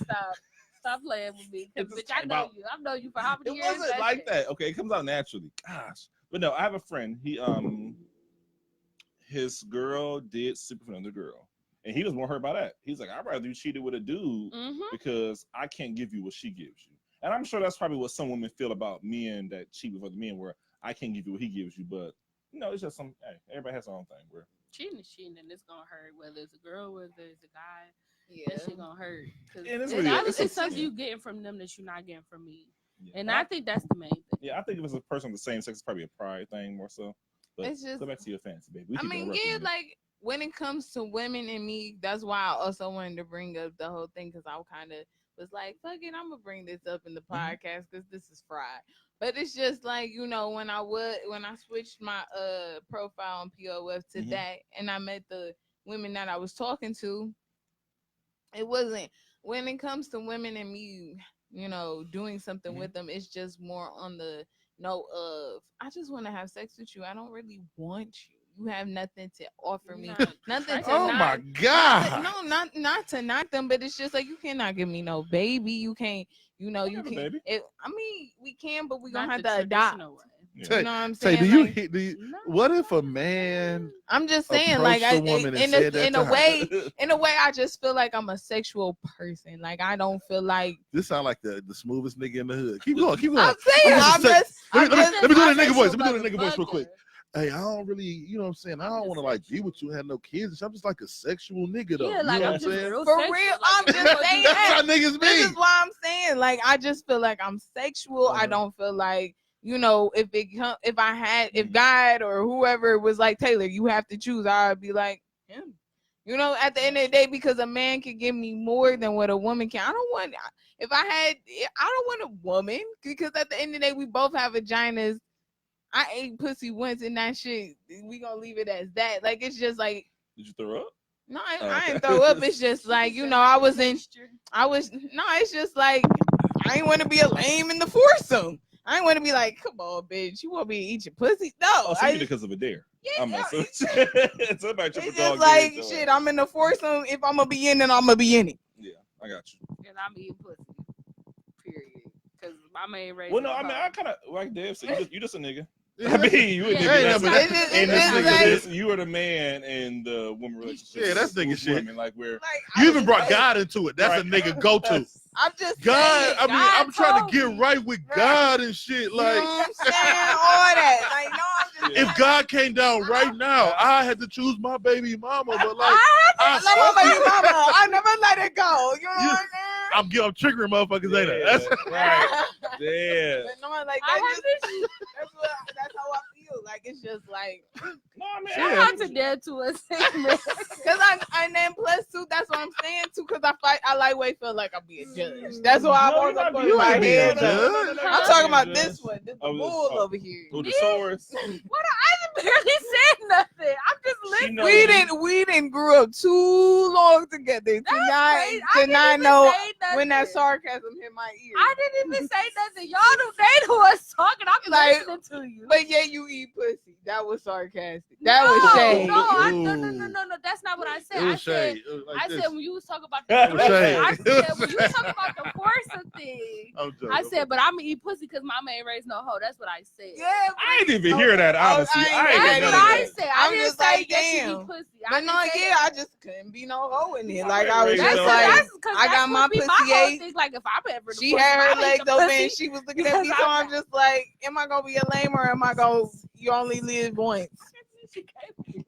Stop playing with me. 'Cause, It's bitch, I know about- you. I've known you for how It many years? wasn't That's like shade. that. Okay, it comes out naturally. Gosh, but no, I have a friend. His girl did sleep with another girl, and he was more hurt by that. He's like, I'd rather you cheated with a dude Mhm. because I can't give you what she gives you. And I'm sure that's probably what some women feel about men that cheat with other men, where I can't give you what he gives you. But it's just some. Hey, everybody has their own thing. Where Cheating is cheating, and it's gonna hurt. Whether it's a girl, whether it's a guy, Yeah. that shit gonna hurt. 'Cause And it's it's, really- it's, it's something yeah. you getting from them that you're not getting from me, yeah. and I think that's the main thing. Yeah, I think if it's a person of the same sex, it's probably a pride thing more so. But It's just- go back to your fantasy, baby. We I keep mean, interrupting yeah, you. like when it comes to women and me, that's why I also wanted to bring up the whole thing because I kind of was like, fuck it, I'm gonna bring this up in the podcast because this is fried. But it's just like, when I switched my profile on POF to Mhm. that and I met the women that I was talking to, it wasn't when it comes to women and me, doing something Mhm. with them, it's just more on the note of I just want to have sex with you. I don't really want you. You have nothing to offer me. Not- Nothing to Oh not, my God. No, not to knock them, but it's just like you cannot give me no baby. You can't, you have a can't. baby. I mean, we can, but we not gonna have the to adopt. traditional way. Yeah. Tay, You know what I'm Tay, saying? do you? No. What if a man I'm just saying, like, approached the woman and in said that in to a her? way, I just feel like I'm a sexual person. Like, I don't feel like This sound like the smoothest nigga in the hood. Keep going. I'm saying. I'm I'm just just. Let me do the I'm nigga voice. a Let me do the nigga voice real motherfucker. quick. Hey, I don't really, you know what I'm saying? I don't just want to like be sexual. with you and have no kids. I'm just like a sexual nigga though. Yeah, You like know I'm what just I'm saying? real For sexual, real, like, I'm if just you gonna do saying. That's that, how niggas This is be. why I'm saying, like, I just feel like I'm sexual. I Uh-huh. don't feel like, if God or whoever was like, Taylor, you have to choose, I'd be like him. At the end of the day, because a man can give me more than what a woman can. I don't want a woman, because at the end of the day, we both have vaginas. I ate pussy once and that shit, we gonna leave it as that. Like, it's just like, Did you throw up? no, Oh, I okay. ain't throw up. It's just like, it's just like, I ain't want to be a lame in the foursome. I ain't want to be like, come on, bitch, you want me to eat your pussy? No, Oh, so I you did it because of a dare. yeah, I'm yeah, not so. it's Somebody triple just dog like, days, so, shit, I'm in the foursome. If I'm gonna be in it, I'm gonna be in it. Yeah, I got you. and I'm eating pussy. Period. Because my main race. Well, no, I mean, I kind of like Dave said. You just a nigga. Yeah. I mean, you a Yeah, nigga. ain't That's nothing- what- It's just- and it's this just nigga, like- this, you are the man in the woman relationship. Yeah, that's nigga with shit. Women, like where Like, You even brought God into it. That's Right. a nigga go to. I'm just God, saying, I mean, God I'm trying told to get me. right with Right. God and shit. you know Like, what I'm saying? All that. Like, no, I'm just Yeah. if God came down right now, I had to choose my baby mama. But like, I love my baby mama. I never let it go. You know You- what I'm I'm triggering motherfuckers, ain't I? Yeah, That's right. saying? Yeah. But no, like, I that's have just, that's how I feel. Like, it's just like, No, I mean, Shout yeah. out to Deb to a segment. cause and then plus two, that's what I'm saying too. Cause I lightweight feel like I'm being judged. That's why I'm No, always you're not put being my being hands judged. up. I'm Huh? talking about Being this judged. one, this Oh, the this- bull oh. over here. Who the Taurus? What? I barely said nothing. I'm just She listening. know We didn't grew up too long together That's to not crazy. I didn't not even know say when that nothing. sarcasm hit my ear. I didn't even say nothing. Y'all knew they knew us talking. I'm Like, listening to you. But yeah, you eat pussy. That was sarcastic. That no, was shade. No. That's not what I said. it I was said, shade. It was like I this. said when you was talking about It the was shade. I said when you was talking about the foursome thing. I'm joking. I said, but I'm gonna eat pussy because mama ain't raised no hoe. That's what I said. Yeah, I didn't even hear that, honestly. I ain't I ain't That's hear what none of I that. said. I I'm didn't just say like, yes, you damn. eat pussy. But I no, didn't say yeah, I just couldn't be no hoe in it. Like, I was Raised just up. like, I got my pussy whole ate. thing. Like if I'm ever the she pussy, had her I'll eat legs the open pussy. and she was looking at me, because so I'm I'm just like, am I gonna be a lame or am I gonna, you only live once? She gave me-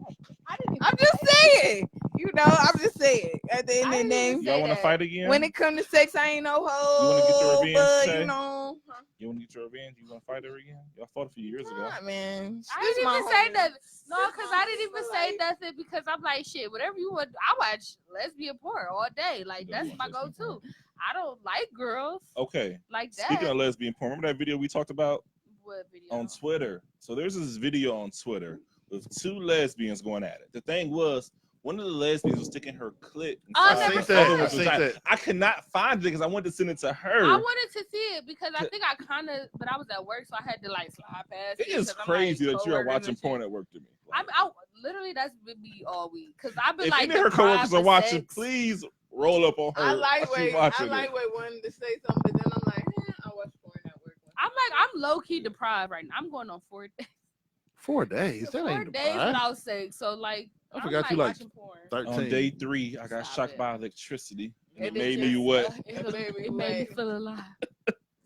I didn't I'm just saying. You know, I'm just saying. At the end of the I didn't day, even Y'all want to that. fight again? when it comes to sex, I ain't no hoe. You wanna get your revenge but today? you know, You want to get your revenge? You want to fight her again? Y'all fought a few years ago. nah, man. I This didn't my even say homie. nothing. No, This because my I didn't homie even for say life. nothing because I'm like, shit, whatever you want. I watch lesbian porn all day. Like, You that's watch my lesbian go-to. porn. I don't like girls Okay. like that. Speaking of lesbian porn, remember that video we talked about What video? on Twitter? So there's this video on Twitter with two lesbians going at it. The thing was, one of the lesbians was sticking her clit I inside never the saw other that. one's I seen vagina. that. I could not find it because I wanted to send it to her. I wanted to see it because I think I kind of, but I was at work, so I had to like slide past. It is 'cause I'm, crazy like, that you are coworkers watching and porn shit. at work to me. I literally that's been me all week because I've been If like any of her coworkers deprived are of watching, sex. please roll up on her. I while she's lightweight watching it. wanted to say something, but then I'm like, I watch porn at work. I'm like I'm low key deprived right now. I'm going on 4 days. 4 days. That 4 ain't days deprived. without sex. So like I I'm forgot you like watching porn. 13. On day 3, I got Stop shocked it. by electricity. And it And made it me just, what? It made me feel alive,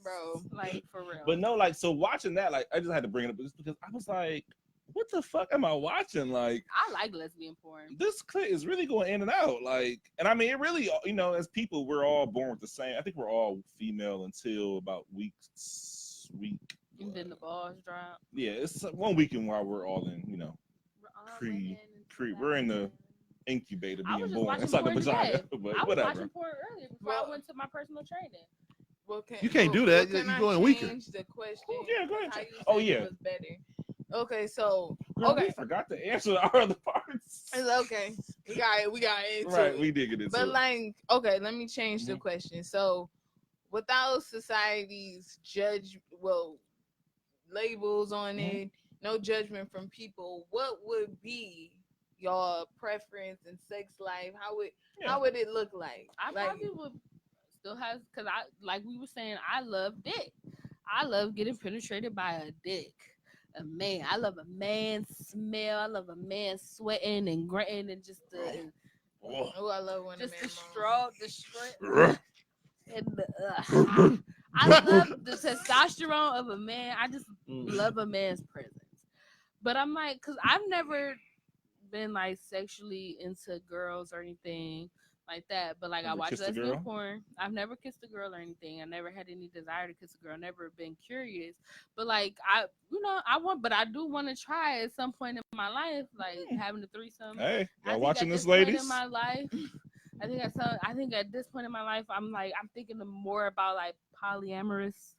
Bro. like for real. But no, like, so watching that, like, I just had to bring it up just because I was like, what the fuck am I watching? Like, I like lesbian porn. this clit is really going in and out. Like, and I mean, it really, you know, as people, we're all born with the same. I think we're all female until about week. And then the balls drop. Yeah, it's 1 weekend while we're all in, you know, we're in the incubator I was being just born watching inside the porn vagina. today. But I was whatever. watching porn earlier before I went to my personal training. Well, You can't do that. Can You I go in weaker. change the question? Yeah, go ahead. How you Oh, said it yeah. was better. Okay, so Girl, okay. we forgot to answer our other parts. it's okay. We got it. Right, we did get into But it. like, okay, let me change the Mhm. question. So, without society's labels on Mhm. it, no judgment from people, what would be your preference in sex life? How would it look like? I Like, probably would still have, because I, like we were saying, I love dick. I love getting penetrated by a dick. A man. I love a man's smell. I love a man sweating and grunting and just the oh, I love when just a the man straw, the strength and the I love the testosterone of a man. I just love a man's presence. But I'm like, because I've never been like sexually into girls or anything like that. But like I Never watch kissed a lesbian girl? porn. I've never kissed a girl or anything. I never had any desire to kiss a girl. Never been curious. But like I but I do want to try at some point in my life, like having a threesome. Hey, I y'all think watching at this, point ladies? in my life, I think at this point in my life, I'm thinking more about like polyamorous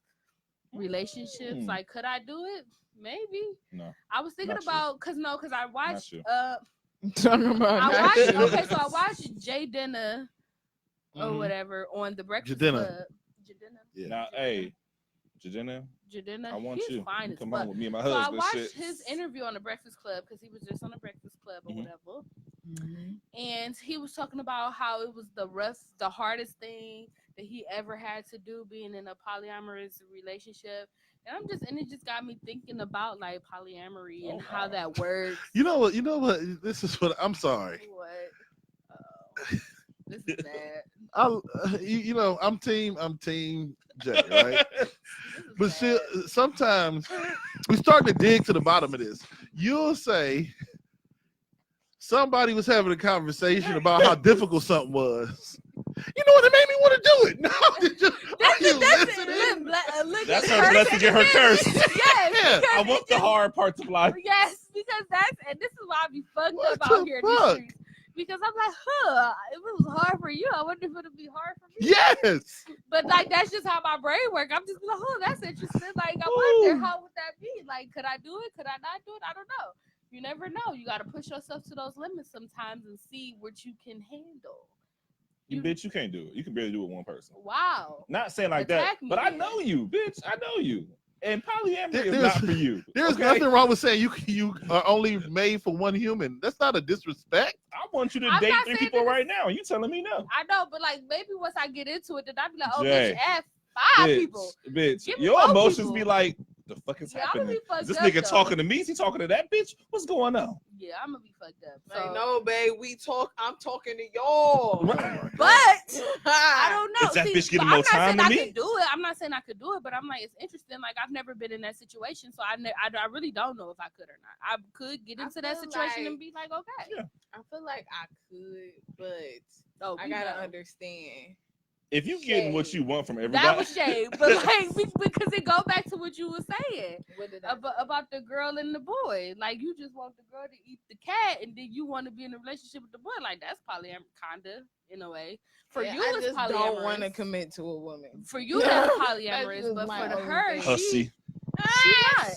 relationships. Mm. Like, could I do it? Maybe. No. I was thinking Not you. about because I watched you. talking about. I not watched shit. okay, so I watched Jay Denna or Mhm. whatever on the Breakfast Jadena. Club. Jadena. Yeah. Now, hey, Jadena, Jadena. I want He's you. fine as Come fuck. on with me and my So I husband. watched shit. his interview on the Breakfast Club because he was just on the Breakfast Club or Mhm. whatever. And he was talking about how it was the hardest thing that he ever had to do being in a polyamorous relationship. And it just got me thinking about like polyamory and Oh, how wow. that works. You know what? This is what I'm sorry. What? Oh, this is bad. I'm team Jay, right? This is But bad. still, sometimes we start to dig to the bottom of this. You'll say somebody was having a conversation about how difficult something was. You know what? It made me want to do it. No, are you listening? That's her blessing and her curse. Yes. Yeah, because I it want the just- hard parts of life. Yes, because this is why I be fucked What up out the here in these fuck? streets. Because I'm like, if it was hard for you, I wonder if it'll be hard for me. Yes. But like that's just how my brain works. I'm just like, that's interesting. Like I wonder Ooh. how would that be? Like, could I do it? Could I not do it? I don't know. You never know. You gotta push yourself to those limits sometimes and see what you can handle. You bitch, you can't do it. You can barely do it with one person. Wow. Not saying like Attack that, me but I then. know you, bitch. I know you. And polyamory is There's- not for you. There's okay? nothing wrong with saying you are only made for one human. That's not a disrespect. I want you to I'm date not 3 saying people that right now. You telling me no? I know, but like maybe once I get into it, then I'd be like, oh Jay. bitch, F 5 bitch, people. bitch. Give me Your more emotions people. be like, the fuck is Yeah, I'm gonna happening? be fucked Is this up, nigga though. talking to me? Is he talking to that bitch? What's going on? Yeah, I'm gonna be fucked up. Like, So. no, babe, I'm talking to y'all. But I don't know. Is that bitch getting but more I'm not time saying than I me? could do it. I'm not saying I could do it, but I'm like, it's interesting. Like, I've never been in that situation, so I really don't know if I could or not. I could get I into that feel situation like- and be like, okay. Yeah. I feel like I could, but Oh, I we gotta know. understand. If you getting what Shade. you want from everybody, That was shade, but like because it go back to what you were saying What did I about the girl and the boy. Like you just want the girl to eat the cat, and then you want to be in a relationship with the boy. Like that's polyamorous, kinda in a way. For Yeah, you, I it's just polyamorous. don't want to commit to a woman. For you, that's That's polyamorous, just but my for only her, thing. hussy. she not.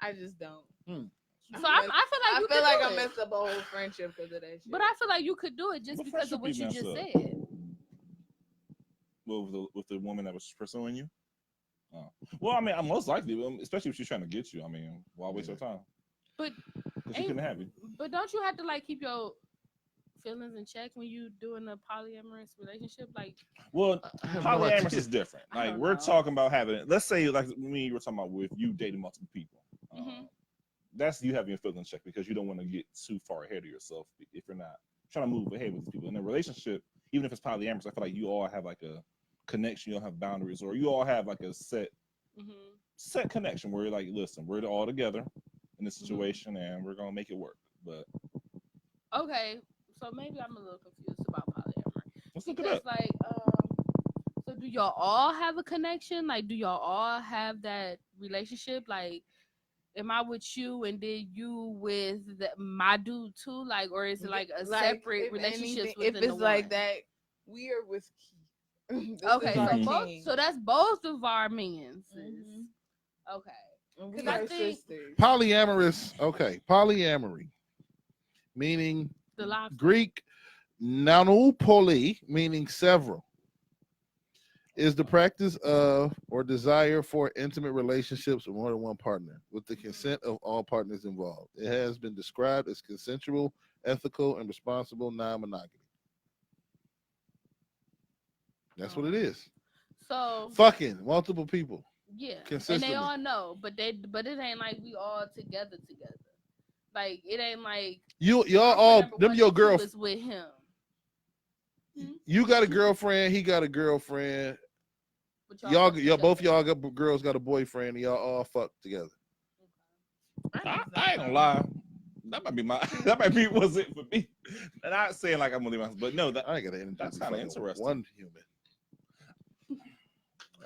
I just don't. So I feel like I you feel could like do I it. messed up a whole friendship because of that shit. But I feel like you could do it just What because of friendship what you you just messed up? said. With the woman that was pursuing you. Oh. Well, I mean, I'm most likely, especially if she's trying to get you. I mean, why waste your time? But Because she couldn't have you. But don't you have to like keep your feelings in check when you doing a polyamorous relationship? Like, Well, have no polyamorous idea. is different. I Like don't we're know. talking about having. Let's say like me, you were talking about with you dating multiple people. Mhm. That's you having your feelings in check because you don't want to get too far ahead of yourself if you're not trying to move ahead with these people in a relationship. Even if it's polyamorous, I feel like you all have like a connection. You don't have boundaries, or you all have like a set connection where you're like, listen, we're all together in this situation, and we're gonna make it work. But okay, so maybe I'm a little confused about polyamory. let's look it Because up. like, so do y'all all have a connection? Like, do y'all all have that relationship? Like, am I with you and then you with my dude too? Like, or is it like a separate if relationship? anything, if it's like that, we are with Keith. This Okay, is our Mhm. king. so that's both of our mans. Mhm. Okay. And 'cause we I are think- sisters. Polyamorous. Okay, polyamory, meaning The lobster. Greek nanopoli, meaning several, is the practice of or desire for intimate relationships with more than one partner with the consent of all partners involved. It has been described as consensual, ethical, and responsible non-monogamy. That's what it is. So Fucking multiple people. yeah, and Consistently. they all know, but it ain't like we all together. Like it ain't like Y'all I'm all number them one your and two girl. is with him. You got a girlfriend. He got a girlfriend. But Y'all fuck both each y'all other. got girls got a boyfriend. And y'all all fuck together. I ain't gonna lie. That might be what's it for me. And I'm not saying like I'm gonna leave my house, but no, I ain't got energy. That's to be kinda fucking interesting. One human.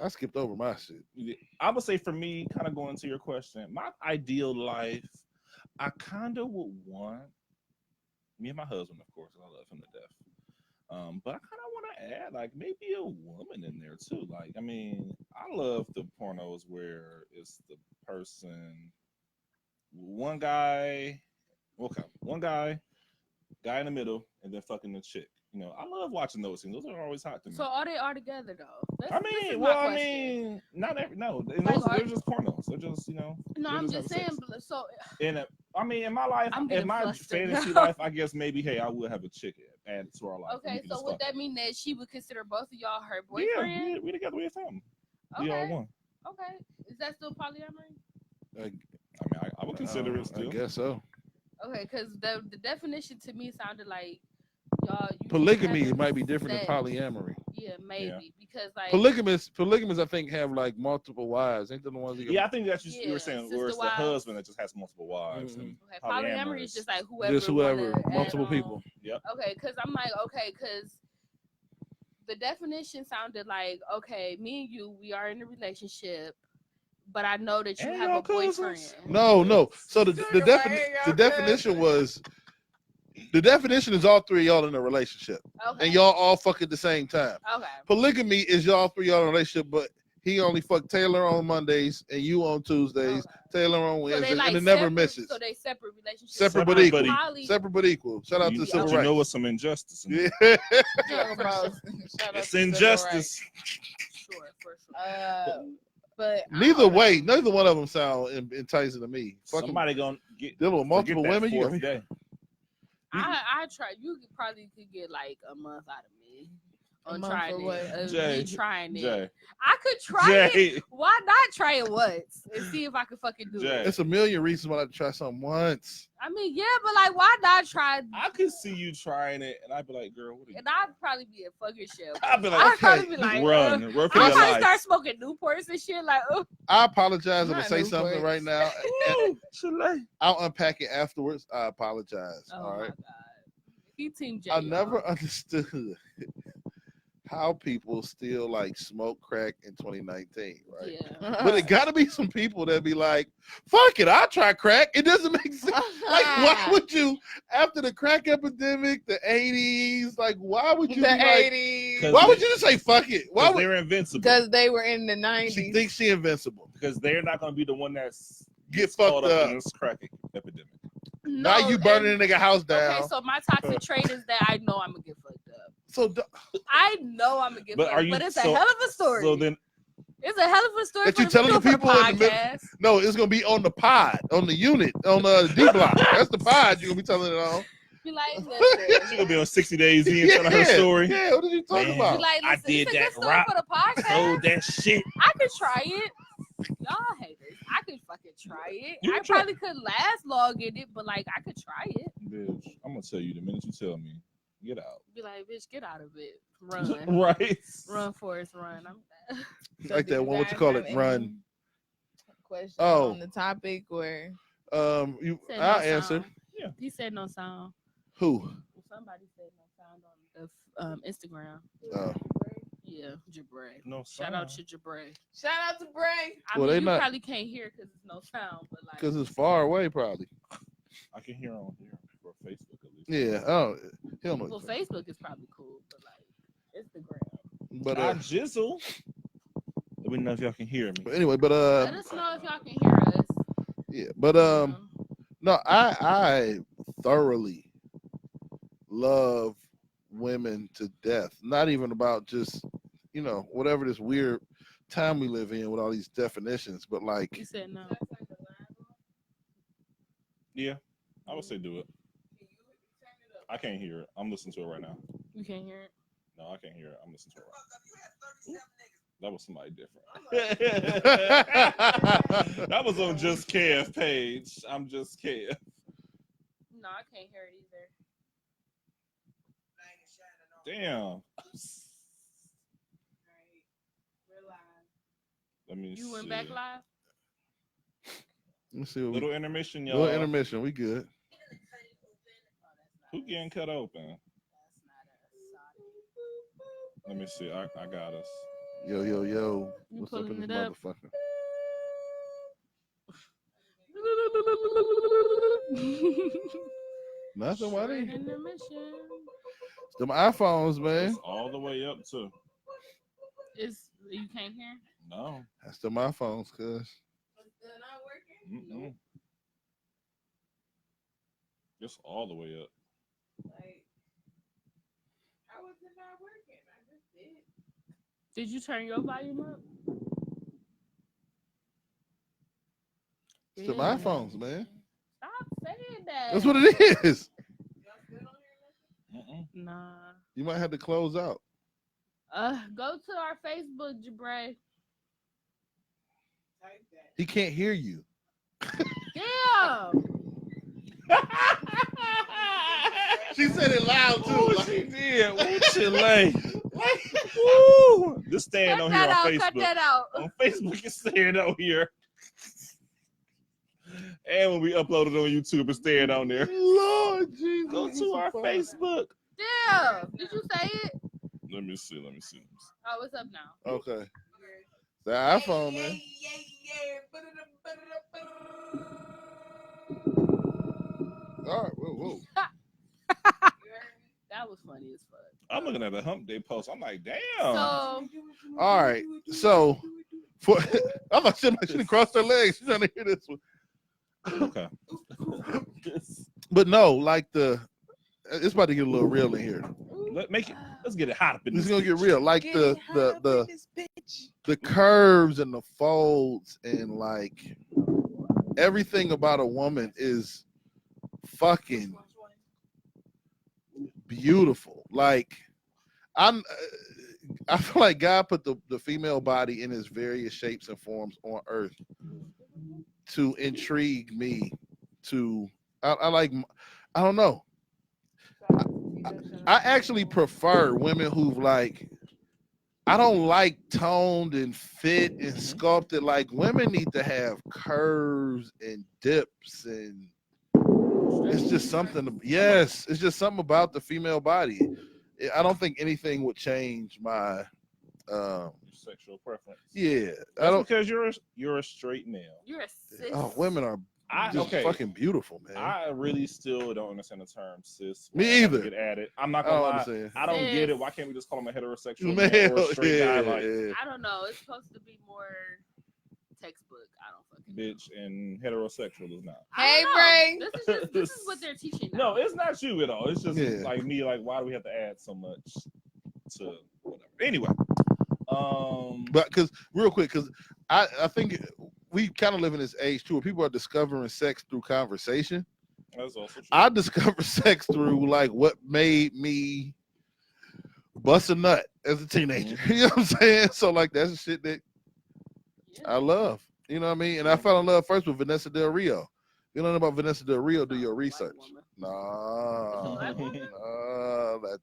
I skipped over my shit. I would say for me, kind of going to your question, my ideal life, I kind of would want me and my husband, of course, I love him to death. But I kind of want to add like maybe a woman in there too. Like, I mean, I love the pornos where it's the person, one guy in the middle, and then fucking the chick. You know, I love watching those things. Those are always hot to me. So are they all together though? This I is mean, my well, I question. mean, not every no. And Like, those, are- they're just pornos. They're just, you know. No, they're I'm having just saying. sex. So And I mean, in my life, I'm in getting my flustered fantasy now. life, I guess maybe, hey, I would have a chick added to our life. and we okay, could so just would fuck. that mean that she would consider both of y'all her Yeah, boyfriend? we together. We a family. We all Okay, one. okay. Is that still polyamory? I, I mean, I would consider it still. I guess so. Okay, because the definition to me sounded like y'all. You Polygamy having might be different sex. than polyamory. Yeah, maybe because like Polygamists, I think, have like multiple wives. Ain't they the ones? Yeah, I think that's you Yeah, were saying where sister it's the wives. husband that just has multiple wives. Mhm. And okay, polyamory is just like Just whoever, wanna add multiple on. people. Yep. Okay, because I'm like, okay, because the definition sounded like, okay, me and you, we are in a relationship, but I know that you And have y'all a boyfriend. cousins. No. So the Sugar, why ain't the y'all definition was the definition is all three of y'all in a relationship, Okay. and y'all all fuck at the same time. Okay. Polygamy is y'all three y'all in a relationship, but he only fuck Taylor on Mondays and you on Tuesdays, Okay. Taylor on So Wednesdays, they like and it never separate, misses. So they separate relationships. Separate but Separate equal. but Poly- Separate but equal. Shout out You, to civil but you know rights. it's some injustice. In Yeah. it. Yeah, for sure. Shout out It's to civil injustice. Sure, for sure. rights. But I Neither don't know. way, neither one of them sound enticing to me. Fucking Somebody gonna get dealing with multiple forget that women. fourth day. I try. You probably could get like a month out of me. on month trying for it. what? Me trying it. Jay. I could try it. Jay. Why not try it once and see if I can fucking do Jay. it? It's a million reasons why I try something once. I mean, yeah, but like, why not try? I could see you trying it, and I'd be like, girl, what are you And I'd probably be a fucking shell. I'd be I'd like, probably be like, run for I'd your probably life. start smoking Newports and shit. Like, oh, I apologize if I Not say Newports. something right now. and Chile. I'll unpack it afterwards. I apologize. oh all my right. god. He Team J. I y'all. never understood how people still like smoke crack in 2019, right? Yeah. But it got to be some people that be like, "Fuck it, I'll try crack." It doesn't make sense. Like, why would you? After the crack epidemic, the 80s, like, why would you? the be like, 80s? why would you just say "fuck it"? Why Because would they're invincible. Because they were in the she 90s. think she invincible? Because they're not going to be the one that's Get caught fucked up up. in this crack epidemic. Now No, you burning and- a nigga house down. Okay, so my toxic trait is that I know I'm gonna get fucked up. So I know I'm gonna get But fucked are up, you but it's so- a hell of a story. So then, It's a hell of a story That for you the telling the for people in the middle- podcast. no, it's gonna be on the pod, on the unit, on the D block. That's the pod you're gonna be telling it on. Be like, she's listen. going to be on 60 Days in telling her story. Yeah, what are you talking Man. Be about? like, I listen, did it's a that good story rock. for the podcast. Told that shit. I could try it. Y'all haters. I could fucking try it. You I can try. probably could last long in it, but like I could try it. Bitch, I'm going to tell you the minute you tell me, get out. Be like, bitch, get out of it. Run. Right. Run, Forrest, run. I'm So Like do that you one, what you guys call have it, any run. Questions Oh. on the topic or You, Said I'll no answer. sound. He said no sound. Who? Somebody said no sound on the Instagram. Oh. Yeah, Jabray. No Shout out sound. to Jabray. shout out to Bray. I Well, mean, they you not- probably can't hear because there's no sound, but like, Because it's far away, probably. I can hear on here for Facebook at least. Yeah. Oh, he don't know. well, Facebook is probably cool, but like Instagram. But I jizzle. Let me know if y'all can hear me. anyway, but Let us know if y'all can hear us. yeah, but no, I thoroughly love women to death. Not even about just, whatever this weird time we live in with all these definitions, but like, You said no. Yeah, I would say do it. I can't hear it. I'm listening to it right now. You can't hear it. No, I can't hear it. I'm listening to it. Right now. That was somebody different. That was on Just Kev page. I'm Just Kev. No, I can't hear it either. Damn. Let me You went see. back live? let me see what we, Little intermission, y'all. little intermission. We good. Who getting cut open? Let me see. I got us. Yo, yo, yo. You What's up in pulling this it up? motherfucker? Nothing, why they? Intermission. Them iPhones, man. It's all the way up to. You can't hear? No. That's them iPhones, cuz. Mm-mm. It's all the way up. How was it not working? I just did. Did you turn your volume up? It's them Yeah. iPhones, man. Stop saying that. That's what it is. Mm-mm. Nah. You might have to close out. Go to our Facebook, Jabray. He can't hear you. Damn. She said it loud Ooh, she did. Ooh, Chile. Woo! This staying Cut on here that on out. Facebook. Cut that out. On Facebook, it's staying on here. And when we upload it on YouTube, it's staying on there. Lord Jesus. Go to our Facebook. Damn. Did you say it? Let me see. Oh, it's up now. Okay. The iPhone, man. All right, whoa. That was funny as fuck. I'm looking at a hump day post. I'm like, damn. So All right. So, for I thought somebody should have crossed their legs. She's trying to hear this one. Okay. But no, like it's about to get a little real in here. Let's get it hot up in This this. is gonna get bitch. real. Like the curves and the folds and like everything about a woman is fucking beautiful. Like I feel like God put the female body in its various shapes and forms on earth to intrigue me. I don't know. I actually prefer women who've like. I don't like toned and fit and sculpted. Like women need to have curves and dips, and it's just something. Yes, it's just something about the female body. I don't think anything would change my Sexual preference. yeah. That's I don't. because you're a straight male. You're a cis. Oh, women are just okay. fucking beautiful, man. I really still don't understand the term cis. Me Why I have to either. Get at it. I'm not I gonna don't lie. understand. I don't get it. Cis. Why can't we just call him a heterosexual Man, man or a straight guy? Like, I don't know. It's supposed to be more textbook. I don't fucking know. bitch, and heterosexual is not. I don't Hey, know. Bray. This is what they're teaching. No, Now. it's not you at all. It's just Yeah. like me. Like, why do we have to add so much to whatever? Anyway, But because real quick, because I think we kind of live in this age too, where people are discovering sex through conversation. that's also true. I discovered sex through like what made me bust a nut as a teenager. You know what I'm saying? So like that's the shit that I love. You know what I mean? And I fell in love first with Vanessa Del Rio. You know about Vanessa Del Rio? Do your research. Nah, Black woman? that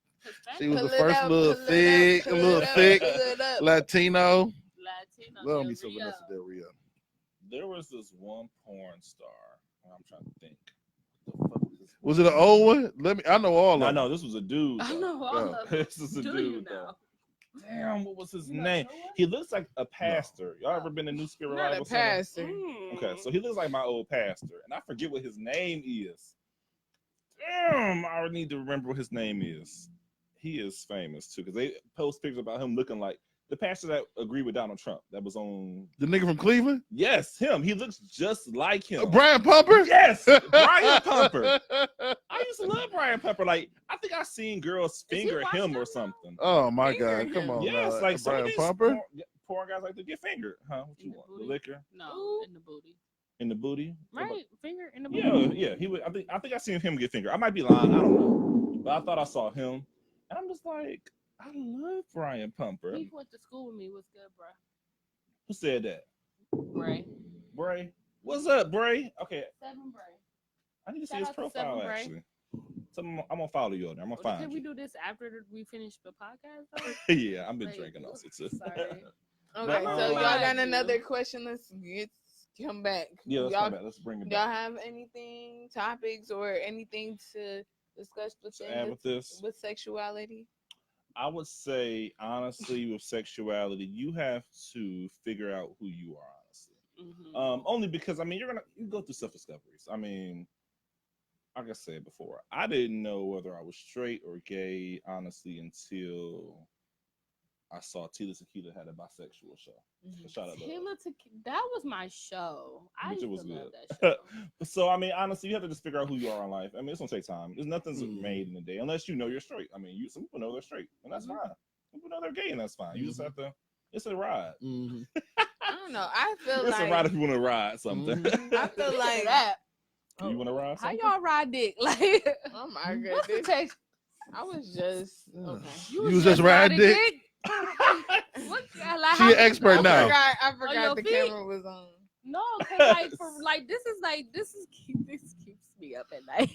she Hispanic? was the Pull it first up, little pull it thick, up, a pull little it up, thick pull it up. Latino. Latino. Love Del me some Rio. Vanessa Del Rio. There was this one porn star. I'm trying to think. What the fuck this Was it an old one? I know all of No, them. no, this was a dude. I though. know all Oh. of them. This is a Do dude. you though. now? Damn, what was his You name? know what? He looks like a pastor. Y'all ever been to New Spirit Not a Revival Center? pastor. Okay, so he looks like my old pastor, and I forget what his name is. Damn, I need to remember what his name is. He is famous too, because they post pictures about him looking like the pastor that agreed with Donald Trump. That was on. The nigga from Cleveland? Yes, him. He looks just like him. Brian Pumper? Yes, Brian Pumper. I used to love Brian Pumper. Like, I think I seen girls Is he finger washed him up or now? something. Oh my Finger God! Come him. on, Yes, now. like some of Brian these Pumper. porn guys like to get fingered, huh? What you In the want? booty? The liquor No, in the booty. in the booty, Right, finger in the booty. Yeah, yeah. He would. I think I seen him get fingered. I might be lying. I don't know, but I thought I saw him, and I'm just like, I love Brian Pumper. He went to school with me. What's good, bro? Who said that? Bray. Bray. What's up, Bray? Okay, 7 Bray. I need to see Shout his out to profile Seven Bray. actually. So I'm gonna follow you on there. I'm gonna Can find we you. do this after we finish the podcast? Though? Yeah, I've been Like, drinking also too. Sorry. Okay, But, so y'all Mind got you. another question. Let's come back. Yeah, let's y'all, come back. Let's bring it y'all back. have anything, topics, or anything to discuss To add with this, with sexuality? I would say honestly, with sexuality, you have to figure out who you are. Honestly, Mhm. only because I mean, you go through self discoveries. I mean, like I said before, I didn't know whether I was straight or gay honestly until I saw Tila Tequila had a bisexual show. Shout out to her. Tila Tequila, that was my show. I Which used it was to love good. that show. So I mean, honestly, you have to just figure out who you are in life. I mean, it's gonna take time. There's nothing's Mhm. made in a day unless you know you're straight. I mean, some people know they're straight, and that's Mhm. fine. Some people know they're gay, and that's fine. You just Mhm. have to. It's a ride. Mhm. I don't know. I feel It's a ride like if you want to ride something. I feel like that. You want to ride How something? y'all ride dick? Like, oh my what's the goodness. text? I was just okay. You was just riding dick? What? Like, She an expert I now. forgot, your the feet? camera was on. No, cause like this keeps me up at night.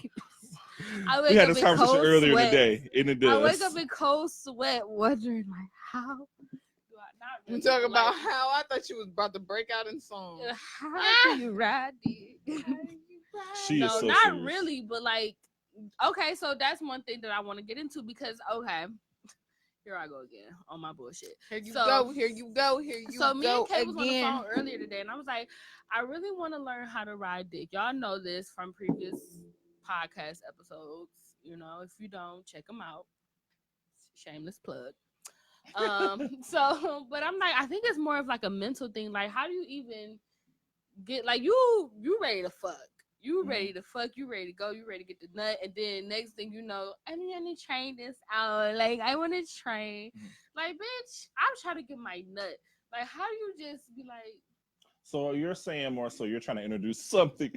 I wake We had up this in conversation cold earlier sweat. in the day, and it I wake does. up in cold sweat, wondering like how do I not You really, talk but, about like, how I thought you was about to break out in song. how do you ride dick? She is No, so not serious. really, but like, okay, so that's one thing that I want to get into because okay, here I go again on my bullshit. Here you So- go. Here you go. Here you So me go and Kate was on the again. phone earlier today, and I was like, I really want to learn how to ride dick. Y'all know this from previous podcast episodes. You know, if you don't, check them out. Shameless plug. So, but I'm like, I think it's more of like a mental thing. Like, how do you even get like you ready to fuck? You ready to fuck? You ready to go? You ready to get the nut? And then next thing you know, I need to train this out. Like, I want to train. Like, bitch, I'm trying to get my nut. Like, how do you just be like? So you're saying more so you're trying to introduce something.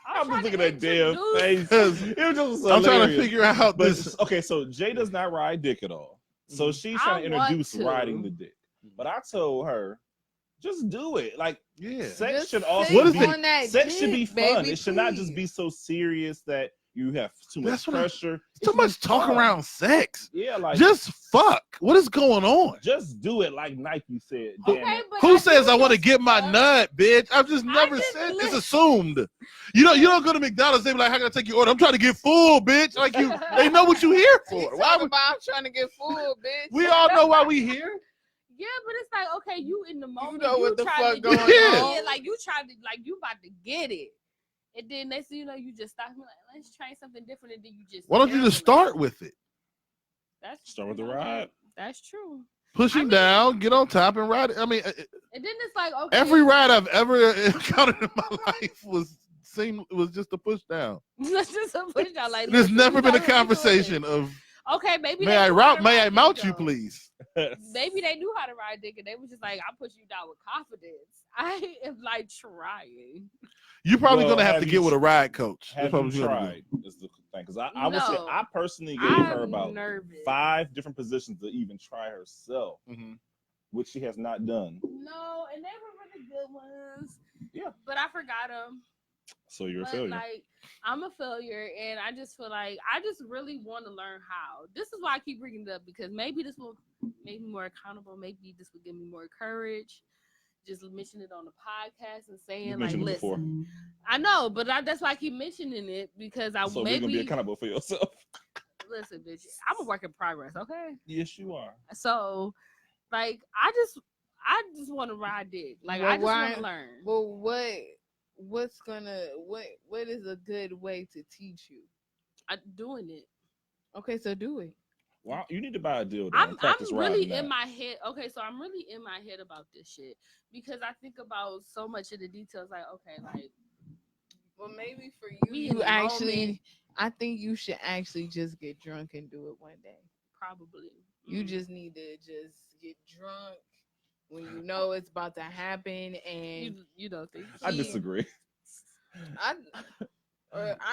I'm trying just to looking at damn introduce- face. It was just I'm trying to hilarious. figure out But this. okay, so Jay does not ride dick at all. So she's trying to I want introduce to. riding the dick. But I told her, just do it. Like Yeah. sex Just should also sit What is be it? on that sex should be dick, fun. baby, It should not just please. be so serious that you have too much That's what I- pressure. It Too should be much talk fun. around sex. Yeah, like Just fuck. What is going on? just do it like Nike said. Okay, Damn it. but Who I says do I want to just get my fuck. nut, bitch? I've just never just said. It's listen. assumed. You don't go to McDonald's. They be like, "How can I take your order?" I'm trying to get full, bitch. Like you, they know what you here You for. Why talking would, about I'm trying to get full, bitch. we all know why we here. Yeah, but it's like, okay, you in the moment. know what the trying fuck to going get it. on. Yeah, like you trying to, like you about to get it. And then next thing you know, you just stop and be like, let's try something different. And then you just Why don't you just cancel it. start with it? That's Start with the true. ride. That's true. Pushing down, get on top, and ride it. I mean, And then it's like, okay, every ride I've ever encountered in my life was just a push down. Let's just push down. Like, There's listen, never we been a know what we doing. conversation of Okay, maybe may they I knew how route, to may ride I dick, mount you, though. please? Maybe they knew how to ride dick, and they was just like, "I'm pushing you down with confidence." I am like trying. You're probably Well, gonna have have to you get with a ride coach. That's Have probably you what you're gonna tried? Is the thing because I would say No. I personally gave her I'm about nervous. 5 different positions to even try herself, do. Mhm. which she has not done. No, and they were really good ones. Yeah. But I forgot them. So you're a But failure. like, I'm a failure, and I just feel like I just really want to learn how. This is why I keep bringing it up, because maybe this will make me more accountable. Maybe this will give me more courage. Just mention it on the podcast and saying You like, mentioned it listen, before. I know, but that's why I keep mentioning it, because I So you're maybe gonna be accountable for yourself. listen, bitch. I'm a work in progress, okay? Yes, you are. So, like, I just want to ride dick. Like, Well, I just want why- to learn. Well, what is a good way to teach you? I'm doing it. Okay, so do it. Well, you need to buy a dildo. I'm and practice really riding in that. my head. Okay, so I'm really in my head about this shit because I think about so much of the details. Like, okay, like Well, maybe for Me you, in you the actually, moment. I think you should actually just get drunk and do it one day. probably You just need to just get drunk when you know it's about to happen, and you don't think I He- disagree. I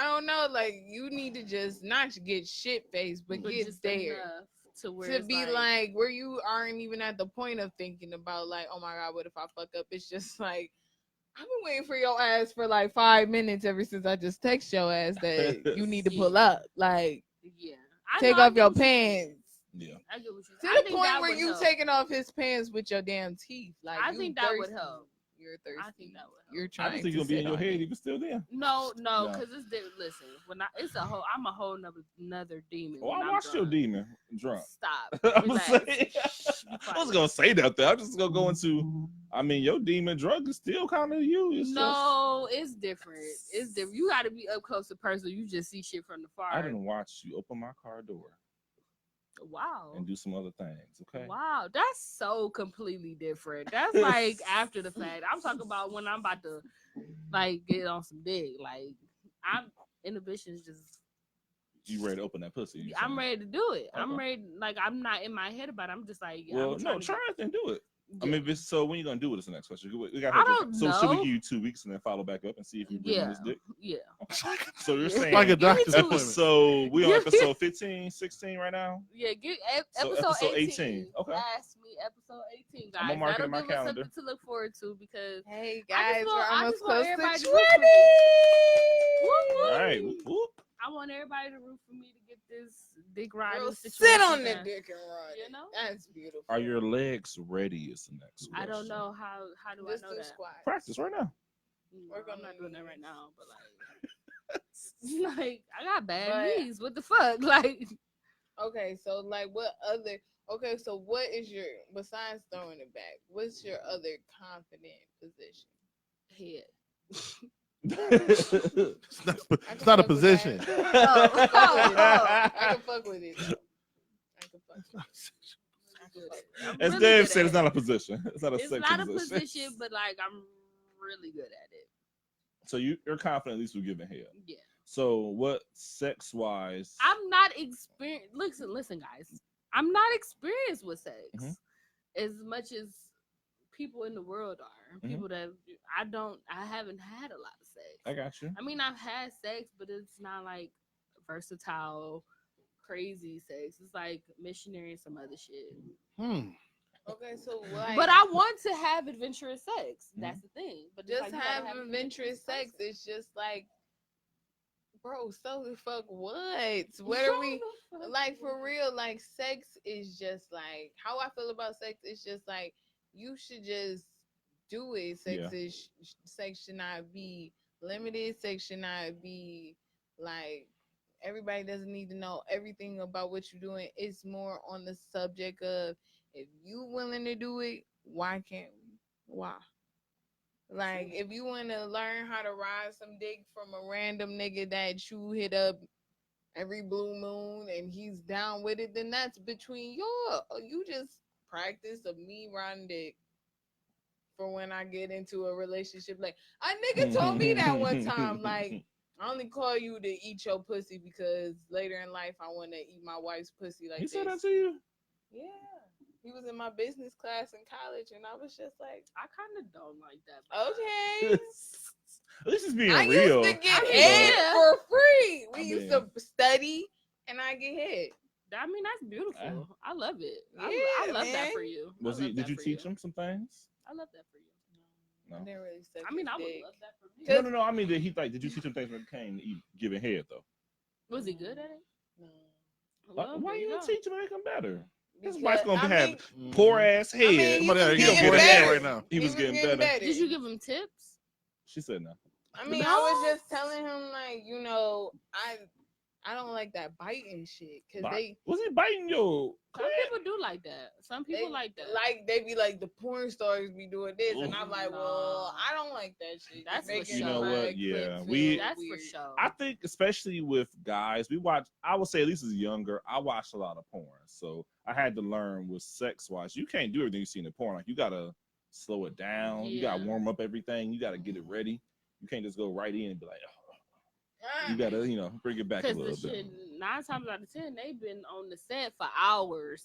don't know, like you need to just not get shit faced, but get just there. enough to where To it's be like where you aren't even at the point of thinking about like, oh my god, what if I fuck up? It's just like I've been waiting for your ass for like 5 minutes ever since I just text your ass that you need to pull up. Like yeah, I take know, I off get your what you're saying. pants. Yeah. I get what you're To saying. I the think point that where would you help. taking off his pants with your damn teeth. Like I you think that would thirsty. help. You're thirsty. I think that would help. You're I trying just think to you're gonna be sit in your on head it. even still then. No, No. because it's listen. When it's a whole, I'm a whole another demon. Oh, when I I'm watched your drunk. demon drunk. Stop. I'm Relax. saying, Shh, be I was quiet. gonna say that there. I'm just gonna go into. I mean, your demon drunk is still kind of you. It's No, it's different. It's different. You got to be up close and personal. You just see shit from the far. I didn't watch you open my car door Wow. and do some other things. Okay. Wow, that's so completely different. That's like after the fact. I'm talking about when I'm about to like get on some dick. Like I'm inhibitions just. You ready to open that pussy? you I'm saying? ready to do it. I'm Okay. ready. Like I'm not in my head about it. I'm just like, yeah, Well, I'm no, trying to try it and do it. get- I mean, if it's, so when you gonna do it? Is the next question. We got I don't so should we know. give you 2 weeks and then follow back up and see if you bring yeah, this dick? yeah. So you're saying Like a Give me doctor's 2 appointment. episode? We on Give me- episode 15, 16 right now. Yeah, get So episode episode 18. 18, okay. Ask me episode 18, guys. I'm gonna mark it That'll in my give us calendar. something to look forward to because Hey I guys, just we're want- I almost just want close to everybody 20. to root for me. Whoop, whoop. All right. Whoop, whoop. I want everybody to root for me to get this dick riding Girl, situation sit on the done. dick and ride. You know? That's beautiful. Are your legs ready? Is the next I don't question. know how do Just I know do that? squats. Practice right now. Work I'm on not them doing that right knees. now, but like I got bad But- knees. What the fuck? Like Okay, so like what other okay, so what is your besides throwing it back, what's your other confident position? head. It's not, I it's can not a fuck with position. that. Oh, I can fuck with it. I can fuck with it. I'm As really Dave good said, at it's it. not a position. It's not a It's sexual not a position, but like I'm really good at it. So you're confident at least with giving head. Yeah. So what sex wise? I'm not experienced. Listen, guys. I'm not experienced with sex Mhm. as much as people in the world are. Mhm. People that I haven't had a lot of sex. I got you. I mean, I've had sex, but it's not like versatile, crazy sex. It's like missionary and some other shit. Okay, so like, But I want to have adventurous sex. That's the thing. But it's just like, you gotta have have an adventurous sex. person. It's just like, bro, so the fuck what? What are we like for real? Like, sex is just like how I feel about sex. It's just like you should just do it. Sex should not be limited. Sex should not be like everybody doesn't need to know everything about what you're doing. It's more on the subject of if you willing to do it, why can't we? Why? Like, if you want to learn how to ride some dick from a random nigga that you hit up every blue moon and he's down with it, then that's between y'all. You just practice of me riding dick for when I get into a relationship. Like, a nigga told me that one time, like, I only call you to eat your pussy because later in life I want to eat my wife's pussy like He this. said that to you? Yeah. He was in my business class in college, and I was just like, I kind of don't like that. okay. At least it's being I real. used to get I mean, head yeah. for free. We I used mean- to study, and I get head. I mean, that's beautiful. I love it. I Yeah, love that man. for you. Was I he? love Did that you for teach him some things? I love that for you. I No. didn't really suck I mean, his I would dick. love that for me. No. I mean, did you teach him things when it came to giving head though? Was he good at it? No. Well, Why there you go. don't teach him to make him better? His Because, wife's gonna I have mean, poor ass head. I mean, he Somebody out was here getting getting poor better head right now. He was getting better. Did you give him tips? She said no. I mean, No? I was just telling him, like, I don't like that biting shit because Was he biting your? Some people do like that. Some people like that. Like they be like the porn stars be doing this, and I'm like, No. well, I don't like that shit. That's You're for making sure. You know my what? clip Yeah, feel That's weird. for sure. I think especially with guys, we watch. I would say at least as younger, I watched a lot of porn, so I had to learn with sex wise. You can't do everything you see in the porn. Like you gotta slow it down. You gotta Yeah. warm up everything. You gotta get it ready. You can't just go right in and be like, Ah. you gotta, bring it back a Because little the bit. shit, 9 times out of 10, they've been on the set for hours